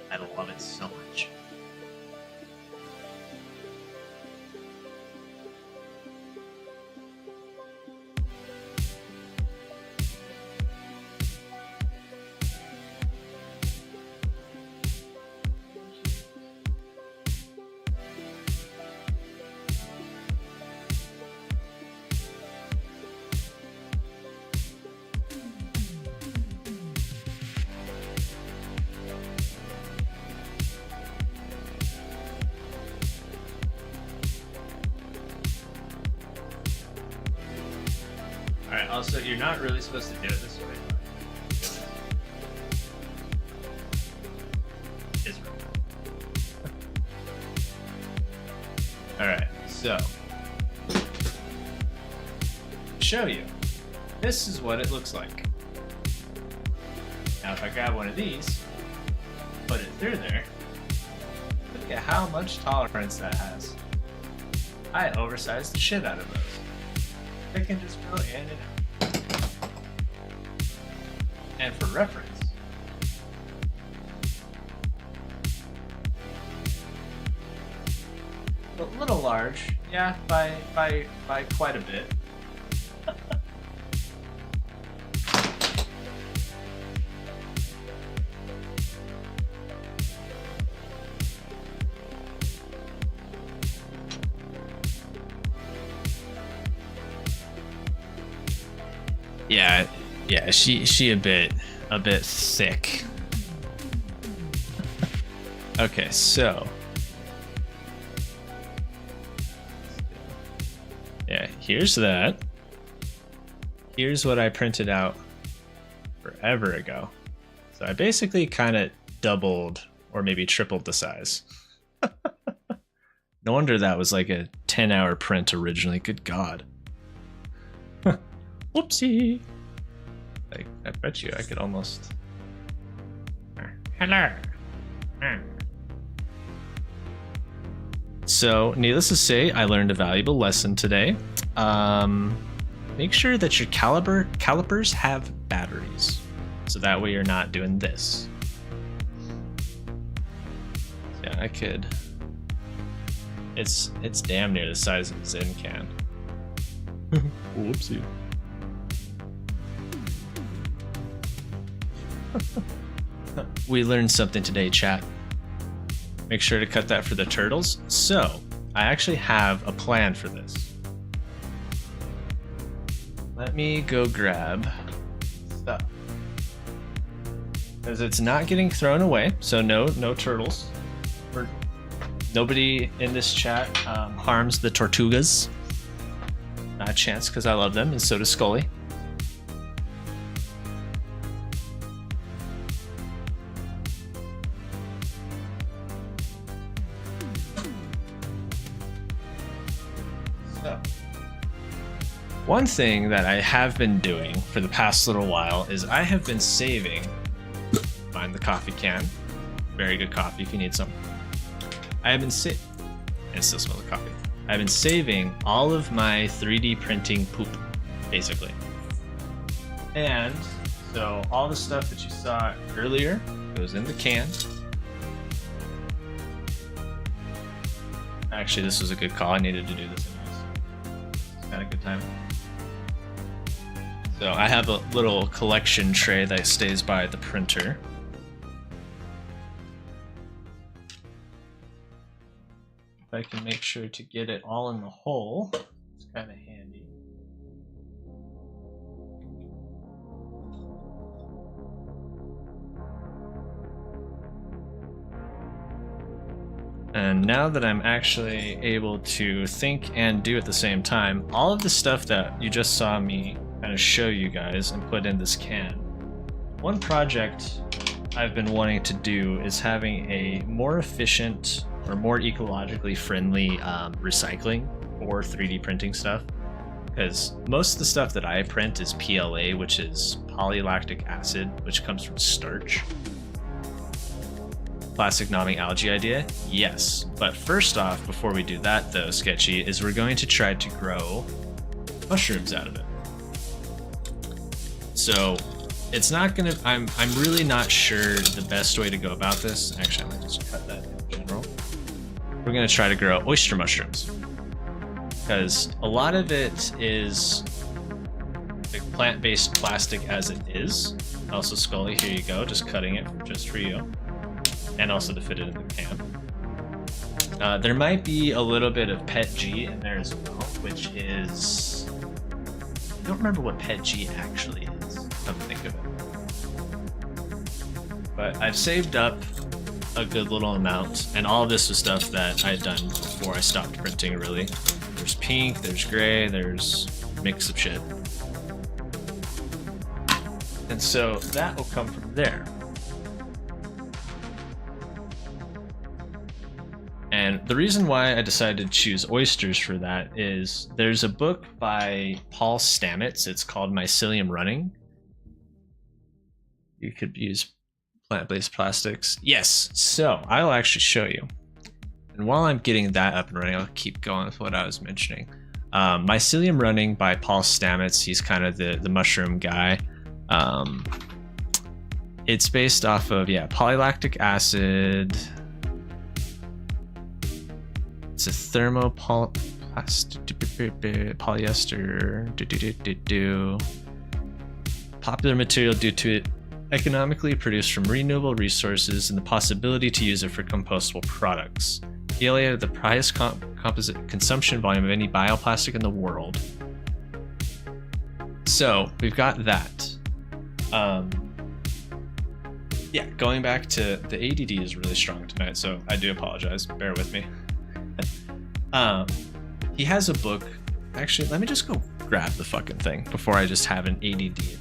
I love it so much. Also, you're not really supposed to do it this way. It's right. Alright, so show you. This is what it looks like. Now if I grab one of these, put it through there, look at how much tolerance that has. I oversized the shit out of those. They can just go in and out. And for reference, a little large, yeah, by quite a bit. Yeah, she a bit thick. Okay, so yeah, here's that. Here's what I printed out forever ago. So I basically kind of doubled or maybe tripled the size. No wonder that was like a 10-hour print originally. Good God. Whoopsie. Like, I bet you I could almost. Hello. So, needless to say, I learned a valuable lesson today. Make sure that your calipers have batteries, so that way you're not doing this. Yeah, I could. It's damn near the size of a Zen can. Whoopsie. We learned something today, chat. Make sure to cut that for the turtles. So, I actually have a plan for this. Let me go grab stuff. Because it's not getting thrown away, so no turtles. Nobody in this chat harms the tortugas. Not a chance, because I love them, and so does Scully. One thing that I have been doing for the past little while is I have been saving, find the coffee can, very good coffee if you need some. I have been and still smell the coffee. I've been saving all of my 3D printing poop, basically. And so all the stuff that you saw earlier goes in the can. Actually, this was a good call. I needed to do this anyways. It's kind of good time. So I have a little collection tray that stays by the printer. If I can make sure to get it all in the hole, it's kind of handy. And now that I'm actually able to think and do at the same time, all of the stuff that you just saw me kind of show you guys and put in this can. One project I've been wanting to do is having a more efficient or more ecologically friendly recycling for 3D printing stuff. Because most of the stuff that I print is PLA, which is polylactic acid, which comes from starch. Plastic nomming algae idea? Yes. But first off, before we do that though, Sketchy, is we're going to try to grow mushrooms out of it. So it's not gonna, I'm really not sure the best way to go about this. Actually, I might just cut that in general. We're gonna try to grow oyster mushrooms. Because a lot of it is like plant-based plastic as it is. Also, Scully, here you go, just cutting it just for you. And also to fit it in the can. There might be a little bit of PETG in there as well, which is... I don't remember what PETG actually is, come to think of it. But I've saved up a good little amount, and all of this was stuff that I had done before I stopped printing, really. There's pink, there's gray, there's a mix of shit. And so that will come from there. And the reason why I decided to choose oysters for that is there's a book by Paul Stamets. It's called Mycelium Running. You could use plant-based plastics. Yes, so I'll actually show you. And while I'm getting that up and running, I'll keep going with what I was mentioning. Mycelium Running by Paul Stamets. He's kind of the mushroom guy. It's based off of, polylactic acid. It's a polyester popular material due to it economically produced from renewable resources and the possibility to use it for compostable products. PLA had the highest composite consumption volume of any bioplastic in the world. So we've got that. Going back to the ADD is really strong tonight, so I do apologize. Bear with me. He has a book. Actually, let me just go grab the fucking thing before I just have an ADD.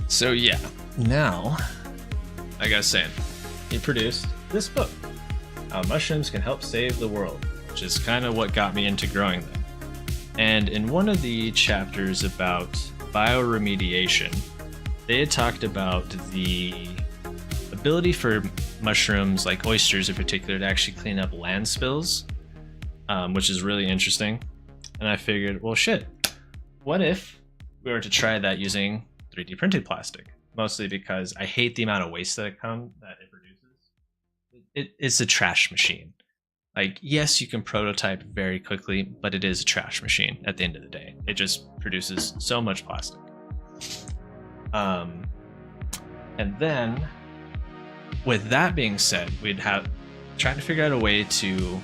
So yeah, now, like I was saying, he produced this book, How Mushrooms Can Help Save the World, which is kind of what got me into growing them. And in one of the chapters about bioremediation, they had talked about the ability for mushrooms, like oysters in particular, to actually clean up land spills, which is really interesting. And I figured, well, shit, what if we were to try that using 3D printed plastic? Mostly because I hate the amount of waste that it produces. It's a trash machine. Like, yes, you can prototype very quickly, but it is a trash machine at the end of the day. It just produces so much plastic. And then, with that being said, we'd have trying to figure out a way to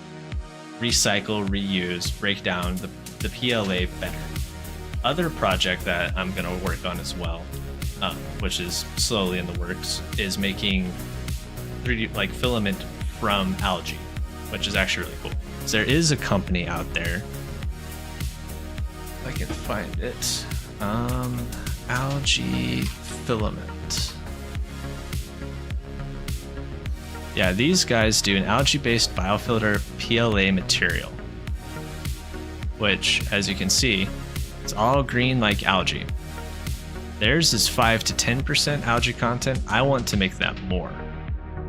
recycle, reuse, break down the PLA better. Other project that I'm going to work on as well, which is slowly in the works, is making 3D like filament from algae, which is actually really cool. So there is a company out there, if I can find it, algae filament. Yeah, these guys do an algae-based biofilter PLA material, which, as you can see, it's all green like algae. Theirs is 5 to 10% algae content. I want to make that more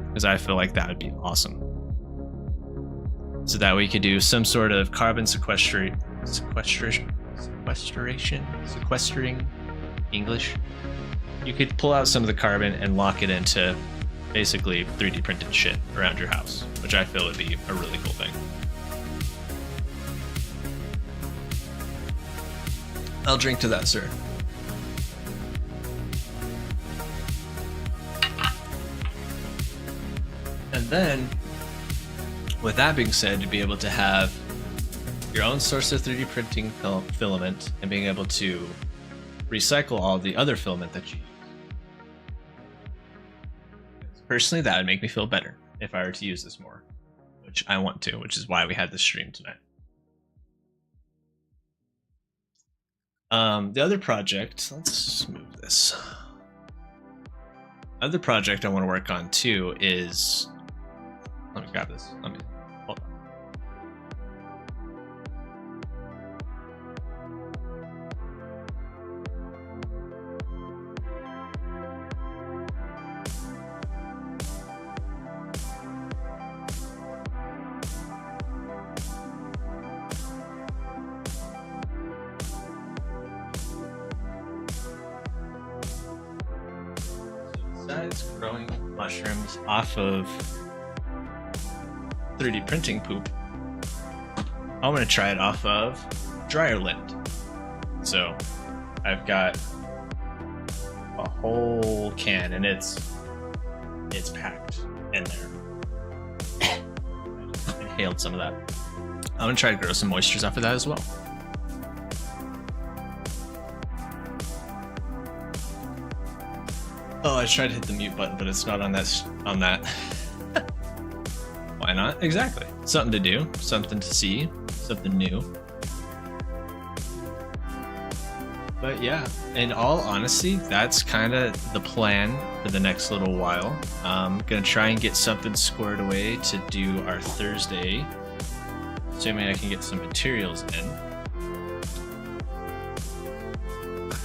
because I feel like that would be awesome. So that we could do some sort of carbon sequestering English. You could pull out some of the carbon and lock it into basically 3D printed shit around your house, which I feel would be a really cool thing. I'll drink to that, sir. And then, with that being said, to be able to have your own source of 3D printing filament and being able to recycle all the other filament that you use. Personally, that would make me feel better if I were to use this more, which I want to, which is why we had this stream tonight. The other project, let's move this. Other project I want to work on too is, let me grab this. Hold on. Besides growing mushrooms off of 3D printing poop, I'm going to try it off of dryer lint. So I've got a whole can and it's packed in there. inhaled some of that. I'm gonna try to grow some oysters off of that as well. Oh, I tried to hit the mute button, but it's not on that. Why not? Exactly. Something to do, something to see, something new. But yeah, in all honesty, that's kind of the plan for the next little while. I'm gonna try and get something squared away to do our Thursday, assuming I can get some materials in.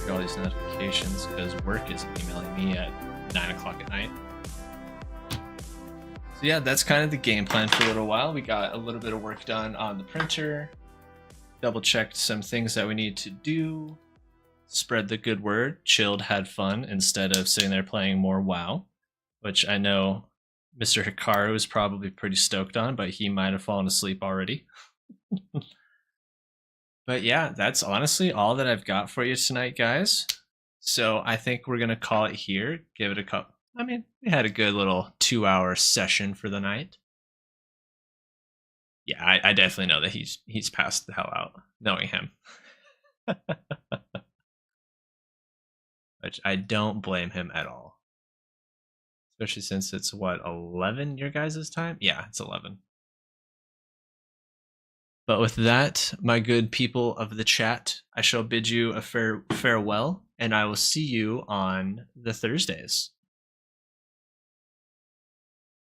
Got all these notifications because work is emailing me at 9 o'clock at night. So yeah, that's kind of the game plan for a little while. We got a little bit of work done on the printer, double checked some things that we need to do, spread the good word, chilled, had fun instead of sitting there playing more WoW, which I know Mr. Hikaru is probably pretty stoked on, but he might have fallen asleep already. But yeah, that's honestly all that I've got for you tonight, guys. So I think we're going to call it here. Give it a couple. I mean, we had a good little 2-hour session for the night. Yeah, I definitely know that he's passed the hell out, knowing him. Which I don't blame him at all. Especially since it's, what, 11 your guys' time? Yeah, it's 11. But with that, my good people of the chat, I shall bid you a farewell, and I will see you on the Thursdays.